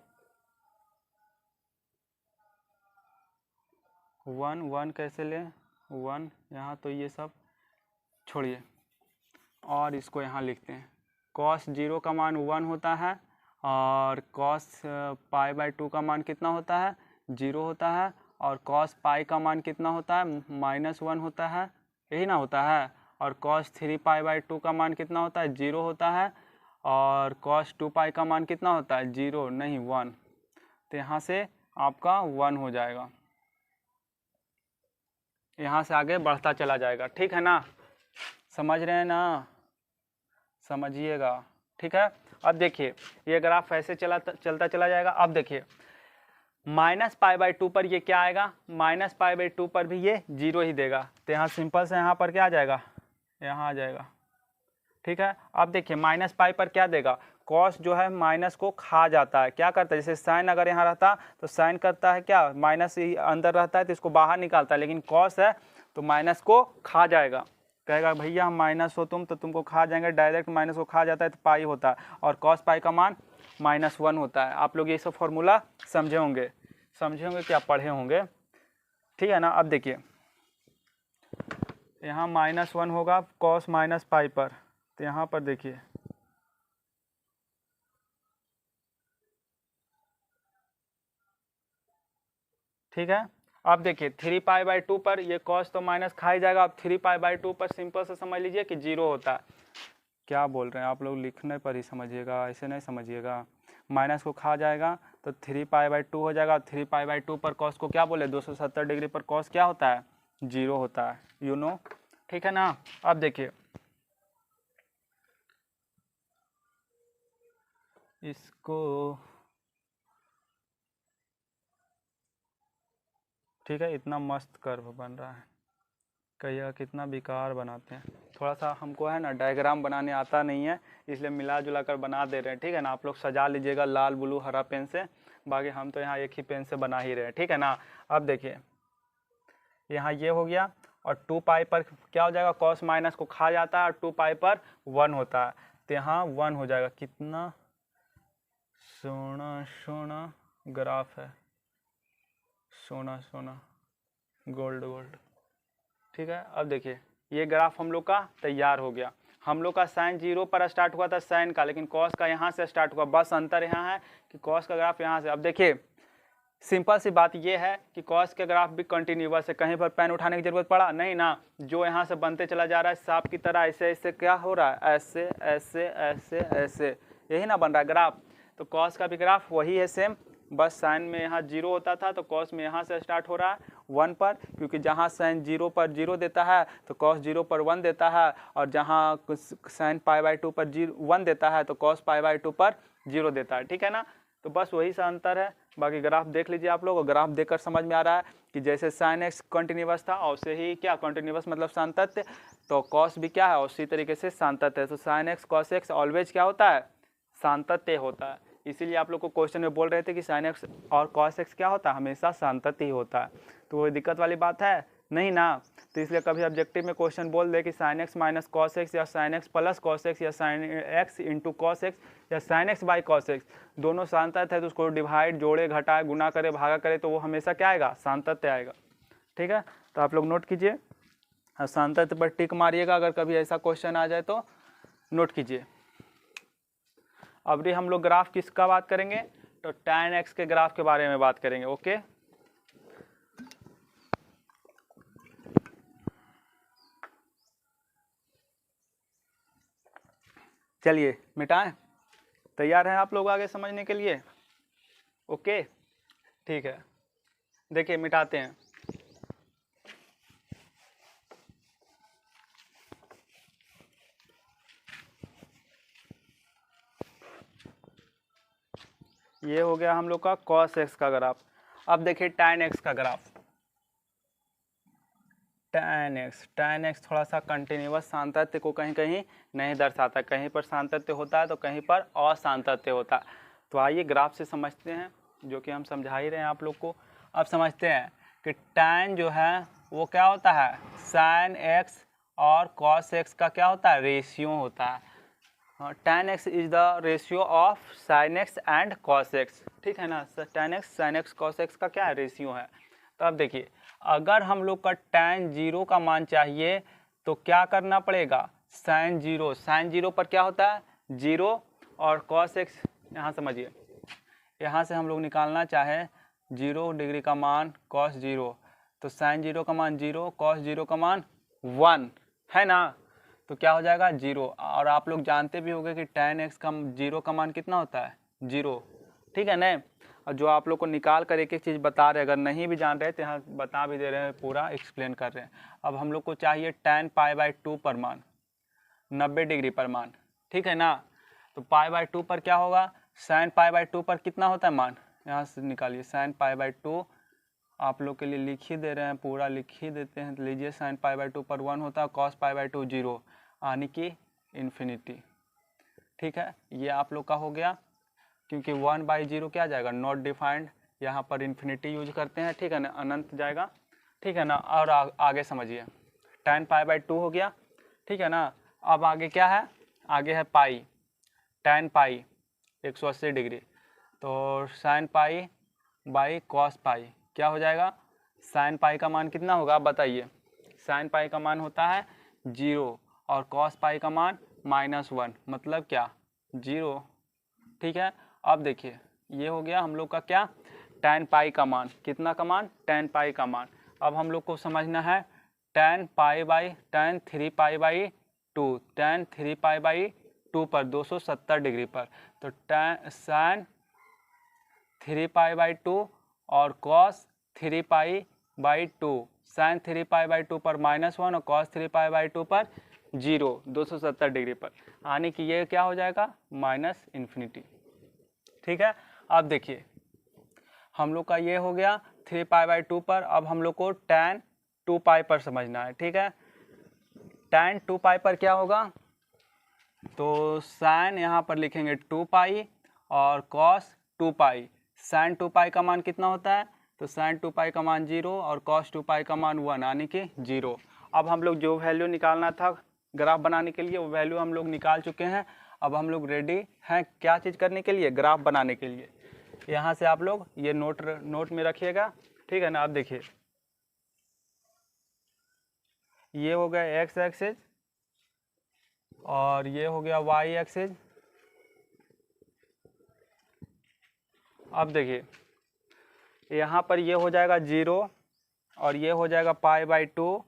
1 कैसे लें? 1 यहाँ, तो ये सब छोड़िए और इसको यहाँ लिखते हैं। कॉस 0 का मान 1 होता है, और कॉस π/2 का मान कितना होता है? 0 होता है। और कॉस पाई का मान कितना होता है, -1 होता है, यही ना होता है। और कॉस 3π/2 का मान कितना होता है, 0 होता है। और कॉस 2π का मान कितना होता है, 0 नहीं 1। तो यहाँ से आपका 1 हो जाएगा, यहाँ से आगे बढ़ता चला जाएगा। ठीक है ना, समझ रहे हैं ना, समझिएगा। ठीक है, अब देखिए ये ग्राफ ऐसे चलता चला जाएगा। अब देखिए -π/2 पर ये क्या आएगा, -π/2 पर भी ये 0 ही देगा। तो यहाँ सिंपल से यहाँ पर क्या आ जाएगा, यहाँ आ जाएगा। ठीक है, अब देखिए -π पर क्या देगा, कॉस जो है माइनस को खा जाता है। क्या करता है, जैसे साइन अगर यहाँ रहता तो साइन करता है क्या, माइनस ही अंदर रहता है तो इसको बाहर निकालता है, लेकिन कॉस है तो माइनस को खा जाएगा। कहेगा भैया हम माइनस हो तुम तो तुमको खा जाएंगे, डायरेक्ट माइनस को खा जाता है तो पाई होता है। और कॉस पाई का मान -1 होता है। आप लोग ये सब फॉर्मूला समझे होंगे क्या पढ़े होंगे। ठीक है ना, अब देखिए यहाँ -1 होगा कॉस -पाई पर, तो यहाँ पर देखिए ठीक है। अब देखिए 3π/2 पर ये कॉस तो माइनस खा ही जाएगा। अब 3π/2 पर सिंपल से समझ लीजिए कि 0 होता है। क्या बोल रहे हैं आप लोग, लिखने पर ही समझिएगा, ऐसे नहीं समझिएगा। माइनस को खा जाएगा तो 3π/2 हो जाएगा। 3π/2 पर कॉस को क्या बोले, 270 डिग्री पर कॉस क्या होता है, 0 होता है, यू नो। ठीक है ना, अब देखिए इसको, ठीक है, इतना मस्त कर्व बन रहा है, कहिएगा कितना बेकार बनाते हैं। थोड़ा सा हमको है ना डायग्राम बनाने आता नहीं है, इसलिए मिला जुला कर बना दे रहे हैं। ठीक है ना, आप लोग सजा लीजिएगा लाल ब्लू हरा पेन से, बाकी हम तो यहाँ एक ही पेन से बना ही रहे हैं। ठीक है ना, अब देखिए यहाँ ये हो गया और 2π पर क्या हो जाएगा, कॉस माइनस को खा जाता है और 2π पर 1 होता है, तो यहाँ 1 हो जाएगा। कितना सोना सोना ग्राफ है, सोना सोना गोल्ड गोल्ड। ठीक है, अब देखिए ये ग्राफ हम लोग का तैयार हो गया। हम लोग का साइन 0 पर स्टार्ट हुआ था साइन का, लेकिन कॉस का यहाँ से स्टार्ट हुआ। बस अंतर यहाँ है कि कॉस का ग्राफ यहाँ से। अब देखिए सिंपल सी बात ये है कि कॉस के ग्राफ भी कंटिन्यूअस है, कहीं पर पेन उठाने की जरूरत पड़ा नहीं ना, जो यहाँ से बनते चला जा रहा है सांप की तरह, ऐसे ऐसे क्या हो रहा है, ऐसे ऐसे ऐसे ऐसे, यही ना बन रहा है ग्राफ। तो कॉस का भी ग्राफ वही है सेम, बस साइन में यहाँ 0 होता था तो कॉस में यहाँ से स्टार्ट हो रहा है 1 पर, क्योंकि जहाँ साइन 0 पर 0 देता है तो कॉस 0 पर 1 देता है, और जहाँ साइन π/2 पर 1 देता है तो कॉस π/2 पर 0 देता है। ठीक है ना, तो बस वही सा अंतर है। बाकी ग्राफ देख लीजिए आप लोग, ग्राफ देखकर समझ में आ रहा है कि जैसे साइन एक्स कंटिन्यूअस था वैसे ही क्या कंटिन्यूअस मतलब सान्तत्य, तो कॉस भी क्या है उसी तरीके से सान्तत्य है। तो sign x cos x always क्या होता है, सान्तत्य होता है। इसीलिए आप लोग को क्वेश्चन में बोल रहे थे कि साइन एक्स और कॉस एक्स क्या होता है, हमेशा सान्तत्य ही होता है। तो वो दिक्कत वाली बात है नहीं ना, तो इसलिए कभी ऑब्जेक्टिव में क्वेश्चन बोल दे कि sine x minus cos x या sine x plus cos x या sine x into cos x या sine x by cos x, दोनों सान्तत्य है तो उसको डिवाइड, जोड़े, घटाए, गुना करे, भागा करे तो वो हमेशा क्या आएगा, सान्तत्य आएगा। ठीक है, तो आप लोग नोट कीजिए, सान्तत्य पर टिक मारिएगा अगर कभी ऐसा क्वेश्चन आ जाए तो नोट कीजिए। अब भी हम लोग ग्राफ किसका बात करेंगे, तो tan x के ग्राफ के बारे में बात करेंगे। ओके, चलिए मिटाएं, तैयार हैं आप लोग आगे समझने के लिए। ओके ठीक है, देखिए मिटाते हैं। ये हो गया हम लोग का cos x का ग्राफ। अब देखिए tan x का ग्राफ। tan x थोड़ा सा कंटिन्यूअस सान्तत्य को कहीं कहीं नहीं दर्शाता, कहीं पर सान्तत्य होता है तो कहीं पर असान्तत्य होता है। तो आइए ग्राफ से समझते हैं, जो कि हम समझा ही रहे हैं आप लोग को। अब समझते हैं कि tan जो है वो क्या होता है, sin x और cos x का क्या होता है, रेशियो होता है। tan x is the ratio of sin x and cos x। ठीक है ना, tan x sin x cos x का क्या है, रेशियो है। तो अब देखिए अगर हम लोग का tan 0 का मान चाहिए तो क्या करना पड़ेगा, sin 0 पर क्या होता है 0, और cos x यहाँ समझिए, यहाँ से हम लोग निकालना चाहें 0 डिग्री का मान cos 0, तो sin 0 का मान 0, cos 0 का मान 1 है ना, तो क्या हो जाएगा 0। और आप लोग जानते भी होंगे कि tan x का 0 का मान कितना होता है 0, ठीक है ना। और जो आप लोग को निकाल कर एक एक चीज़ बता रहे हैं, अगर नहीं भी जान रहे तो यहाँ बता भी दे रहे हैं, पूरा एक्सप्लेन कर रहे हैं। अब हम लोग को चाहिए tan π/2 पर मान 90 डिग्री पर मान, ठीक है ना। तो π/2 पर क्या होगा, sin π/2 पर कितना होता है मान, यहाँ से निकालिए। sin π/2 आप लोग के लिए लिख ही दे रहे हैं, पूरा लिख ही देते हैं। तो लीजिए sin π/2 पर 1 होता है, cos π/2 0, यानी कि इन्फिनिटी, ठीक है। ये आप लोग का हो गया, क्योंकि 1/0 क्या जाएगा नॉट डिफाइंड, यहाँ पर इन्फिनिटी यूज करते हैं, ठीक है ना, अनंत जाएगा, ठीक है ना। और आगे समझिए, tan π/2 हो गया, ठीक है ना। अब आगे क्या है, आगे है पाई, tan पाई 180 डिग्री, तो sin पाई बाई cos पाई क्या हो जाएगा, sin पाई का मान कितना होगा आप बताइए। sin पाई का मान होता है 0 और cos पाई का मान -1, मतलब क्या 0, ठीक है। अब देखिए ये हो गया हम लोग का क्या, tan पाई का मान, कितना का मान, tan पाई का मान। अब हम लोग को समझना है tan 3π/2, tan 3π/2 पर 270 डिग्री पर, तो sin 3π/2 और cos 3π/2, sin 3π/2 पर -1 और cos 3π/2 पर 0, 270 डिग्री पर, यानी कि ये क्या हो जाएगा -इन्फिनिटी, ठीक है। अब देखिए हम लोग का ये हो गया 3π/2 पर। अब हम लोग को tan 2π पर समझना है, ठीक है। tan 2π पर क्या होगा, तो sin यहाँ पर लिखेंगे 2π और cos 2π। sin 2π का मान कितना होता है, तो sin 2π का मान 0 और cos 2π का मान 1, यानी कि 0। अब हम लोग जो वैल्यू निकालना था ग्राफ बनाने के लिए, वो वैल्यू हम लोग निकाल चुके हैं। अब हम लोग रेडी हैं क्या चीज़ करने के लिए, ग्राफ बनाने के लिए। यहाँ से आप लोग ये नोट में रखिएगा, ठीक है ना। अब देखिए ये हो गया x एक्सिस और ये हो गया y एक्सिस। अब देखिए यहाँ पर ये हो जाएगा 0 और ये हो जाएगा π/2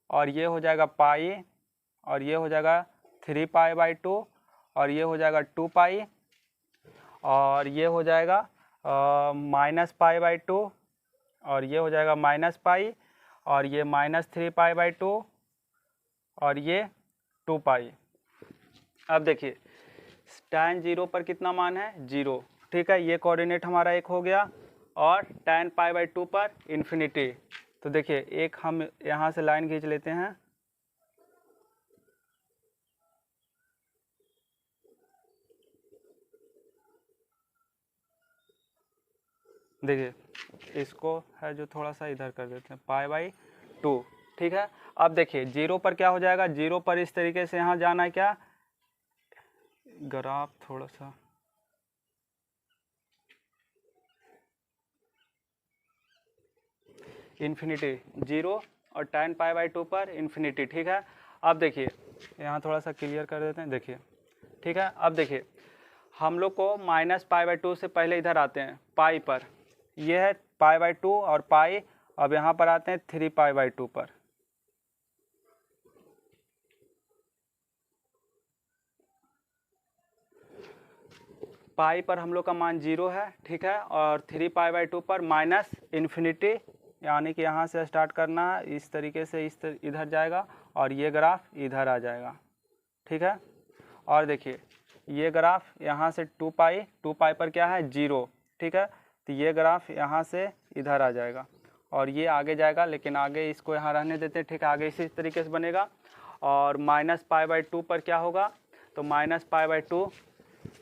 और ये हो जाएगा पाई और ये हो जाएगा 3π/2 और ये हो जाएगा 2π और ये हो जाएगा -π/2 और ये हो जाएगा -π और ये -3π/2 और ये 2π। अब देखिए tan 0 पर कितना मान है 0, ठीक है, ये कोऑर्डिनेट हमारा एक हो गया। और tan π/2 पर इन्फिनिटी, तो देखिए एक हम यहाँ से लाइन खींच लेते हैं, देखिए इसको है जो थोड़ा सा इधर कर देते हैं π/2, ठीक है। अब देखिए 0 पर क्या हो जाएगा, 0 पर इस तरीके से यहाँ जाना है, क्या ग्राफ थोड़ा सा इन्फिनिटी 0 और tan π/2 पर इन्फिनिटी, ठीक है। अब देखिए यहाँ थोड़ा सा क्लियर कर देते हैं, देखिए ठीक है। अब देखिए हम लोग को -π/2 से पहले इधर आते हैं पाई पर, ये है π/2 और पाई। अब यहाँ पर आते हैं 3π/2 पर, पाई पर हम लोग का मान 0 है, ठीक है। और 3π/2 पर -इन्फिनिटी, यानी कि यहाँ से स्टार्ट करना है, इस तरीके से इधर जाएगा और ये ग्राफ इधर आ जाएगा, ठीक है। और देखिए ये ग्राफ यहाँ से 2π पर क्या है 0, ठीक है। तो ये ग्राफ यहाँ से इधर आ जाएगा और ये आगे जाएगा, लेकिन आगे इसको यहाँ रहने देते हैं, ठीक है। आगे इसी तरीके से बनेगा। और -π/2 पर क्या होगा, तो -π/2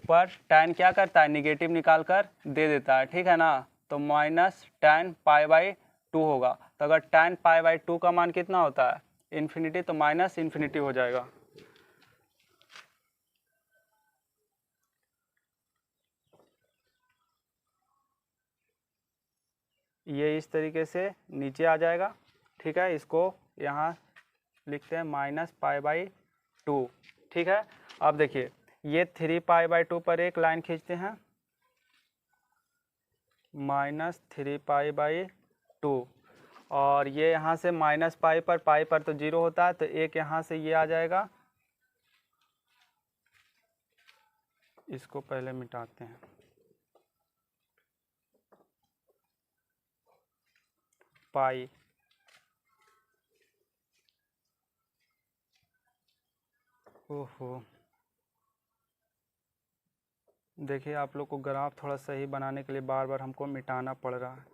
पर tan क्या करता है, निगेटिव निकाल कर दे देता है, ठीक है ना। तो -tan π/2 होगा। तो अगर tan π/2 का मान कितना होता है इन्फिनिटी, तो -इन्फिनिटी हो जाएगा। ये इस तरीके से नीचे आ जाएगा, ठीक है। इसको यहाँ लिखते हैं -π/2, ठीक है। अब देखिए ये 3π/2 पर एक लाइन खींचते हैं, -3π/2 और ये यहाँ से पाई पर तो 0 होता है, तो एक यहाँ से ये आ जाएगा। इसको पहले मिटाते हैं। पाई ओहो, देखिए आप लोग को ग्राफ थोड़ा सही बनाने के लिए बार बार हमको मिटाना पड़ रहा है।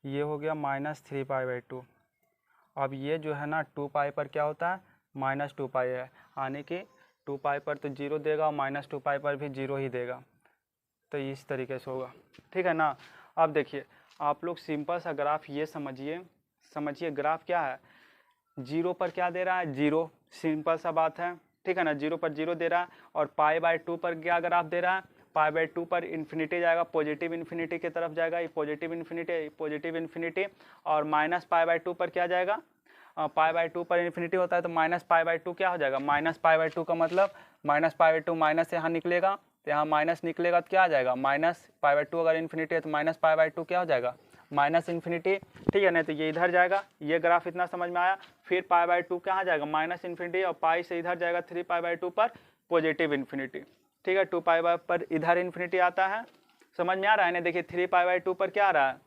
ये हो गया -3π/2। अब ये जो है ना 2π पर क्या होता है, -2π है, यानी कि 2π पर तो 0 देगा और -2π पर भी 0 ही देगा। तो इस तरीके से होगा, ठीक है ना। अब देखिए आप लोग सिंपल सा ग्राफ ये समझिए ग्राफ क्या है, 0 पर क्या दे रहा है, 0, सिंपल सा बात है, ठीक है ना। 0 पर 0 दे रहा है और π/2 पर क्या ग्राफ दे रहा है, π/2 पर इन्फिनिटी जाएगा, पॉजिटिव इन्फिनिटी की तरफ जाएगा, ये पॉजिटिव इन्फिनिटी और -π/2 पर क्या जाएगा, π/2 पर इन्फिनिटी होता है तो -π/2 क्या हो जाएगा, -π/2 का मतलब -π/2 माइनस यहाँ निकलेगा, तो यहाँ माइनस निकलेगा तो क्या आ जाएगा, -π/2 अगर इन्फिनिटी है तो -π/2 क्या हो जाएगा, -इन्फिनिटी, ठीक है। नहीं तो ये इधर जाएगा, ये ग्राफ इतना समझ में आया। फिर π/2 कहाँ जाएगा, -इन्फिनिटी और पाई से इधर जाएगा 3π/2 पर पॉजिटिव इन्फिनिटी, ठीक है। 2π पर इधर इन्फिनिटी आता है, समझ में आ रहा है ना। देखिए 3π/2 पर क्या आ रहा है,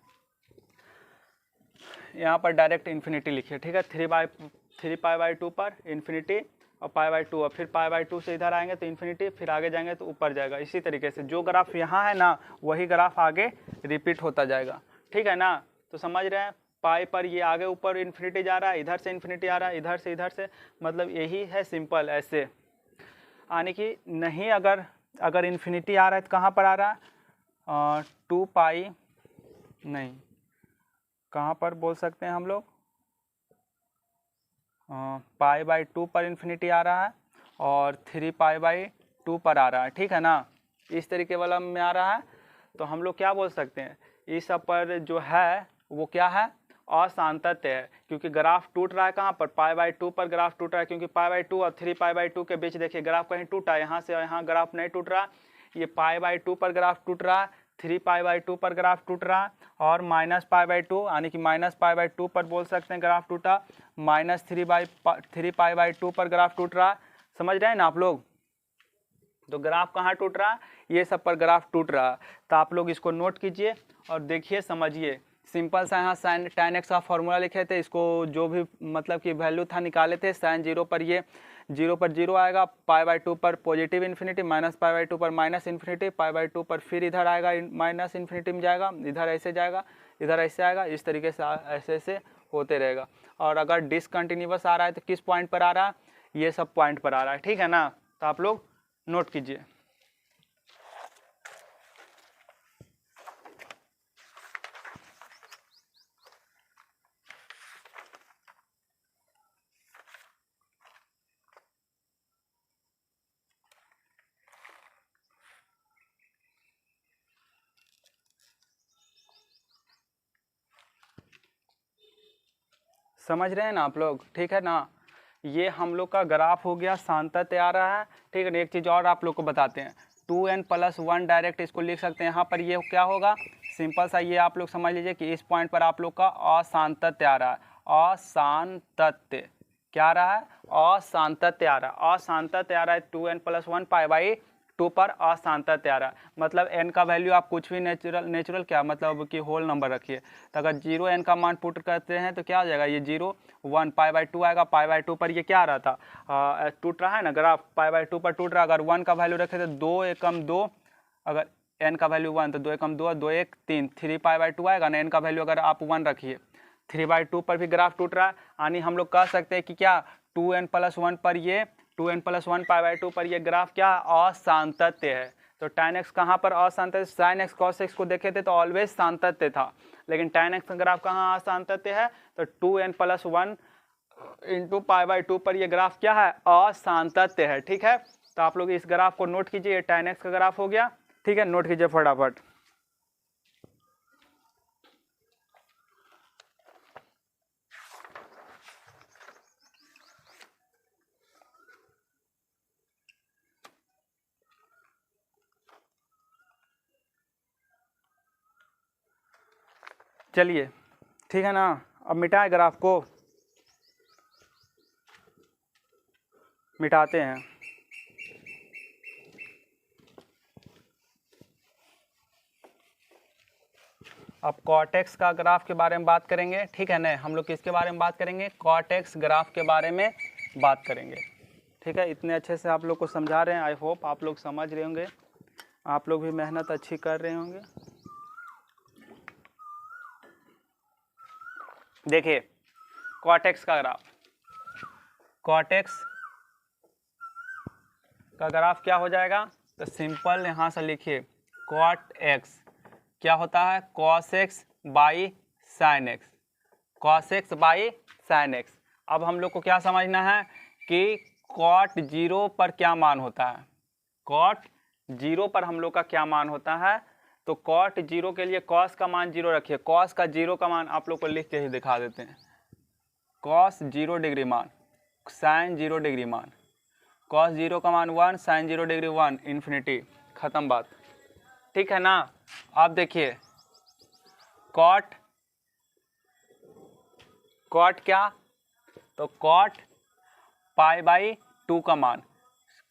यहाँ पर डायरेक्ट इन्फिनिटी लिखिए, ठीक है। 3π/2 पर इन्फिनिटी और π/2 और फिर π/2 से इधर आएंगे तो इन्फिनिटी, फिर आगे जाएंगे तो ऊपर जाएगा। इसी तरीके से जो ग्राफ यहाँ है ना वही ग्राफ आगे रिपीट होता जाएगा, ठीक है ना। तो समझ रहे हैं, पाई पर ये आगे ऊपर इन्फिनिटी जा रहा है, इधर से इन्फिनिटी आ रहा है, इधर से, मतलब यही है सिंपल ऐसे। यानी कि नहीं, अगर इन्फिनिटी आ रहा है तो कहाँ पर आ रहा है, 2π नहीं, कहाँ पर बोल सकते हैं हम लोग, π/2 पर इन्फिनिटी आ रहा है और 3π/2 पर आ रहा है, ठीक है ना। इस तरीके वाला में आ रहा है तो हम लोग क्या बोल सकते हैं, इस सब पर जो है वो क्या है, असांतत्य है, क्योंकि ग्राफ टूट रहा है कहाँ पर, π/2 पर ग्राफ टूट रहा है, क्योंकि π/2 और 3π/2 के बीच देखिए ग्राफ कहीं टूटा है, यहाँ से यहाँ ग्राफ नहीं टूट रहा, ये π/2 पर ग्राफ टूट रहा है, 3π/2 पर ग्राफ टूट रहा है और -π/2 यानी कि -π/2 पर बोल सकते हैं ग्राफ टूटा, -3π/2 पर ग्राफ टूट रहा है, समझ रहे हैं ना आप लोग। तो ग्राफ कहाँ टूट रहा है, ये सब पर ग्राफ टूट रहा है। तो आप लोग इसको नोट कीजिए और देखिए समझिए। सिंपल सा यहाँ sin tan x का फॉर्मूला लिखे थे, इसको जो भी मतलब कि वैल्यू था निकाले थे। sin 0 पर ये 0 पर 0 आएगा, π/2 पर पॉजिटिव इन्फिनिटी, -π/2 पर -इन्फिनिटी, π/2 पर फिर इधर आएगा -इन्फिनिटी में जाएगा, इधर ऐसे जाएगा, इधर ऐसे आएगा, इस तरीके से ऐसे ऐसे होते रहेगा। और अगर डिसकंटिन्यूअस आ रहा है तो किस पॉइंट पर आ रहा है, ये सब पॉइंट पर आ रहा है, ठीक है ना। तो आप लोग नोट कीजिए। समझ रहे हैं ना आप लोग, ठीक है ना। ये हम लोग का ग्राफ हो गया, सान्तत्य आ रहा है, ठीक है ना। एक चीज़ और आप लोग को बताते हैं, 2n+1 डायरेक्ट इसको लिख सकते हैं। यहाँ पर ये क्या होगा, सिंपल सा ये आप लोग समझ लीजिए कि इस पॉइंट पर आप लोग का असांतत्य आ रहा है। असांतत्य क्या आ रहा है, असांतत्य आ रहा है, असांतत्य आ रहा है 2n+1 π/2 पर असांतत्य आ रहा है। मतलब n का वैल्यू आप कुछ भी नेचुरल क्या मतलब कि होल नंबर रखिए। तो अगर 0 n का मान पुट करते हैं तो क्या हो जाएगा, ये 0 1 π/2 आएगा। π/2 पर ये क्या आ रहा था, टूट रहा है ना ग्राफ, π/2 पर टूट रहा है। अगर 1 का वैल्यू रखे तो 2 एकम 2, अगर n का वैल्यू 1 तो 2 एकम 2, 2 1 3, 3 π/2 आएगा ना। n का वैल्यू अगर आप 1 रखिए, 3/2 पर भी ग्राफ टूट रहा है, यानी हम लोग कह सकते हैं कि क्या 2n+1 पर ये 2n+1 π/2 पर ये ग्राफ क्या असांतत्य है। तो tan x कहाँ पर असांतत्य, sin x cos x को देखे थे तो ऑलवेज सान्तत्य था, लेकिन tan x का ग्राफ कहाँ असांतत्य है, तो 2n+1 इंटू π/2 पर ये ग्राफ क्या है, असांतत्य है, ठीक है। तो आप लोग इस ग्राफ को नोट कीजिए, tan x का ग्राफ हो गया, ठीक है, नोट कीजिए फटाफट। चलिए ठीक है ना, अब मिटाएं ग्राफ को, मिटाते हैं। अब कॉट एक्स का ग्राफ के बारे में बात करेंगे, ठीक है ना। हम लोग किसके बारे में बात करेंगे? कॉट एक्स ग्राफ के बारे में बात करेंगे, ठीक है। इतने अच्छे से आप लोग को समझा रहे हैं, आई होप आप लोग समझ रहे होंगे, आप लोग भी मेहनत अच्छी कर रहे होंगे। देखिए कॉट एक्स का ग्राफ, कॉट एक्स का ग्राफ क्या हो जाएगा? तो सिंपल यहाँ से लिखिए, कॉट एक्स क्या होता है? Cos x by sine x, cos x by sine x. अब हम लोग को क्या समझना है कि कॉट जीरो पर क्या मान होता है, कॉट जीरो पर हम लोग का क्या मान होता है। तो कॉट जीरो के लिए कॉस का मान जीरो रखिए, कॉस का जीरो का मान आप लोग को लिख के ही दिखा देते हैं। कॉस 0 डिग्री मान, साइन 0 डिग्री मान, कॉस जीरो का मान 1, साइन 0 डिग्री 1, इन्फिनिटी, ख़त्म बात, ठीक है ना। अब देखिए कॉट, कॉट क्या? तो कॉट पाई बाई 2 का मान,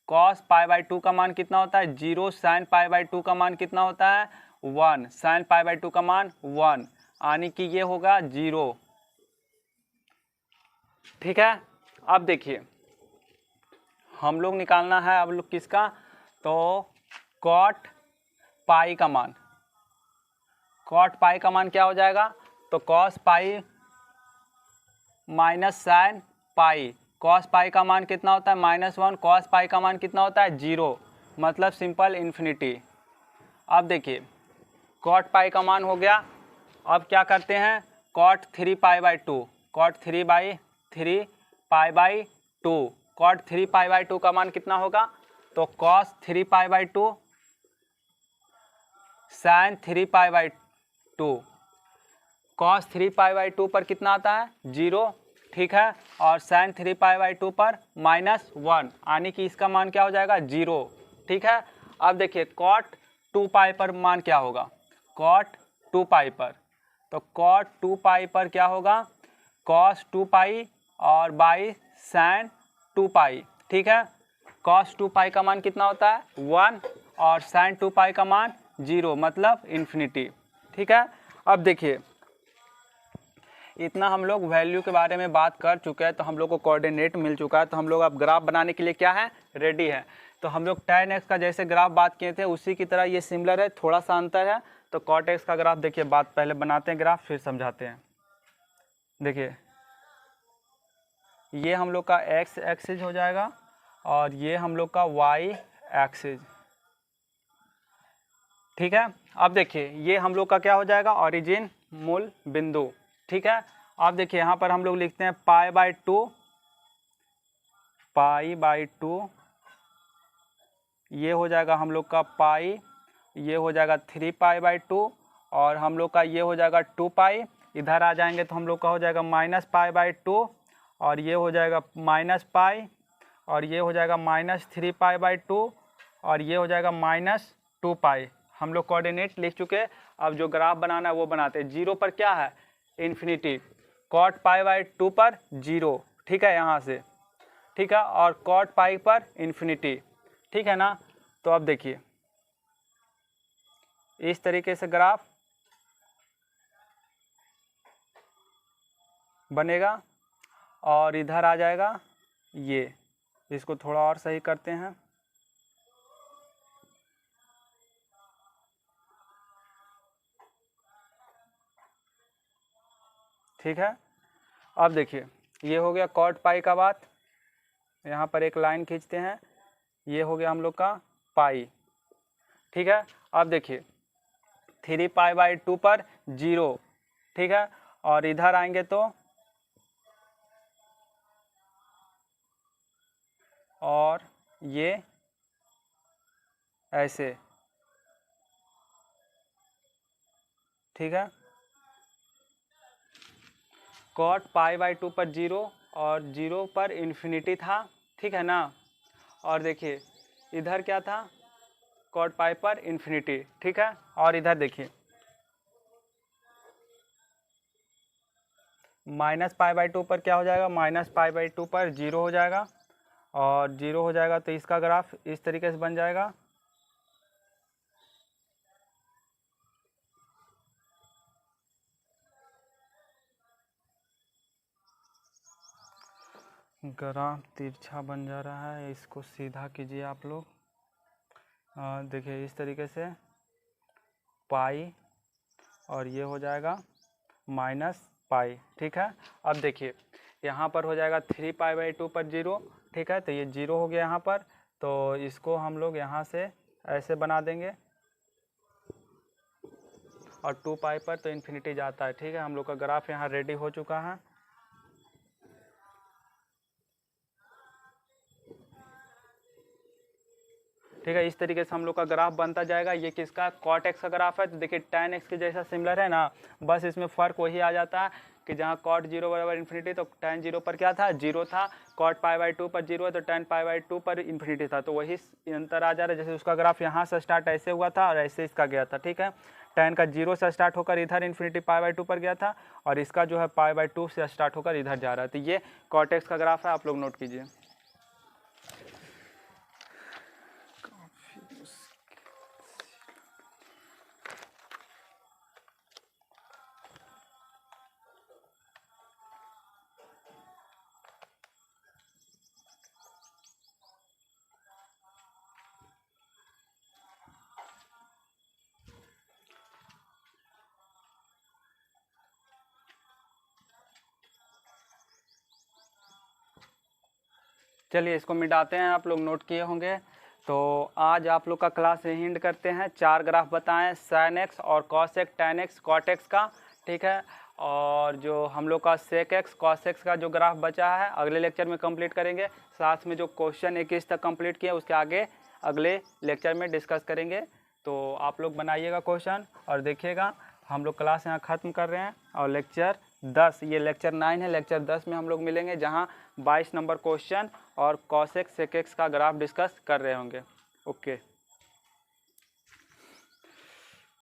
कॉस पाई बाई 2 का मान कितना होता है? 0, साइन पाई बाई 2 का मान कितना होता है? 1, साइन पाई बाई 2 का मान 1, यानी कि ये होगा 0, ठीक है। अब देखिए हम लोग निकालना है अब लोग किसका? तो कॉट पाई का मान, कॉट पाई का मान क्या हो जाएगा? तो cos pi minus sine pi, cos pi का मान कितना होता है? -1, कॉस पाई का मान कितना होता है? 0, मतलब सिंपल इन्फिनिटी। अब देखिए कॉट पाई का मान हो गया, अब क्या करते हैं? Cot 3 pi by 2, cot 3 pi by 2, cot 3 pi by 2 का मान कितना होगा? तो cos 3 pi by 2 sine 3 pi by 2, cos 3 pi by 2 पर कितना आता है? 0, ठीक है। और साइन 3 पाई बाई 2 पर -1, यानी कि इसका मान क्या हो जाएगा? 0, ठीक है। अब देखिए कॉट 2 पाई पर मान क्या होगा? कॉट 2 पाई पर, तो कॉट 2 पाई पर क्या होगा? कॉस 2 पाई और बाई साइन 2 पाई, ठीक है। कॉस 2 पाई का मान कितना होता है? 1, और साइन 2 पाई का मान 0, मतलब इन्फिनिटी, ठीक है। अब देखिए इतना हम लोग वैल्यू के बारे में बात कर चुके हैं, तो हम लोग को कोऑर्डिनेट मिल चुका है, तो हम लोग अब ग्राफ बनाने के लिए क्या है? रेडी है। तो हम लोग tan x का जैसे ग्राफ बात किए थे उसी की तरह ये सिमिलर है, थोड़ा सा अंतर है। तो cot x का ग्राफ देखिए, बात पहले बनाते हैं ग्राफ फिर समझाते हैं। देखिए ये हम लोग का x एक्सिस हो जाएगा और ये हम लोग का y एक्सिस, ठीक है। अब देखिए ये हम लोग का क्या हो जाएगा? ओरिजिन, मूल बिंदु, ठीक है। अब देखिए यहाँ पर हम लोग लिखते हैं पाई बाई 2, ये हो जाएगा हम लोग का पाई, ये हो जाएगा 3 पाई बाई 2, और हम लोग का ये हो जाएगा 2 पाई। इधर आ जाएंगे तो हम लोग का हो जाएगा -पाई बाई 2, और ये हो जाएगा -पाई, और ये हो जाएगा -3 पाई बाई 2, और ये हो जाएगा -2 पाई। हम लोग कोऑर्डिनेट लिख चुके हैं, अब जो ग्राफ बनाना है वो बनाते हैं। 0 पर क्या है? इन्फिनिटी, कॉट पाई बाई 2 पर 0, ठीक है, यहाँ से, ठीक है, और कॉट पाई पर इन्फिनिटी, ठीक है ना। तो अब देखिए इस तरीके से ग्राफ बनेगा, और इधर आ जाएगा ये, इसको थोड़ा और सही करते हैं। ठीक है, अब देखिए ये हो गया कॉट पाई का बात, यहाँ पर एक लाइन खींचते हैं, ये हो गया हम लोग का पाई, ठीक है। अब देखिए 3 पाई बाई 2 पर 0, ठीक है, और इधर आएंगे तो और ये ऐसे, ठीक है। कॉट पाई बाई 2 पर 0 और 0 पर इन्फिनिटी था, ठीक है ना। और देखिए इधर क्या था? कॉट पाई पर इन्फिनिटी, ठीक है। और इधर देखिए -π/2 पर क्या हो जाएगा, -π/2 पर 0 हो जाएगा, और 0 हो जाएगा तो इसका ग्राफ इस तरीके से बन जाएगा। ग्राफ तिरछा बन जा रहा है, इसको सीधा कीजिए आप लोग। देखिए इस तरीके से पाई, और ये हो जाएगा -π, ठीक है। अब देखिए यहाँ पर हो जाएगा 3π/2 पर 0, ठीक है, तो ये 0 हो गया यहाँ पर, तो इसको हम लोग यहाँ से ऐसे बना देंगे, और 2π पर तो इन्फिनिटी जाता है, ठीक है। हम लोग का ग्राफ यहाँ रेडी हो चुका है। ठीक है, इस तरीके से हम लोग का ग्राफ बनता जाएगा। ये किसका, cot x का ग्राफ है, तो देखिए tan x के जैसा सिमिलर है ना, बस इसमें फ़र्क वही आ जाता है कि जहाँ cot 0 बराबर इन्फिनिटी तो tan 0 पर क्या था, 0 था, cot π/2 पर 0 है तो tan π/2 पर इन्फिनिटी था, तो वही अंतर आ जा रहा है। जैसे उसका ग्राफ यहाँ से स्टार्ट ऐसे हुआ था और ऐसे इसका गया था, ठीक है। tan का 0 से स्टार्ट होकर इधर इन्फिनिटी π/2 पर गया था, और इसका जो है π/2 से स्टार्ट होकर इधर जा रहा है, तो ये cot x का ग्राफ है, आप लोग नोट कीजिए। चलिए इसको मिटाते हैं, आप लोग नोट किए होंगे। तो आज आप लोग का क्लास यही एंड करते हैं। 4 ग्राफ बताएं, sin x और cos x, tan x, cot x का, ठीक है। और जो हम लोग का sec x, cos x का जो ग्राफ बचा है अगले लेक्चर में कंप्लीट करेंगे। साथ में जो क्वेश्चन 21 तक कंप्लीट किए उसके आगे अगले लेक्चर में डिस्कस करेंगे। तो आप लोग बनाइएगा क्वेश्चन और देखिएगा। हम लोग क्लास यहाँ ख़त्म कर रहे हैं, और लेक्चर 10, ये लेक्चर 9 है, लेक्चर 10 में हम लोग मिलेंगे, जहाँ 22 नंबर क्वेश्चन और cos x sec x का ग्राफ डिस्कस कर रहे होंगे। ओके।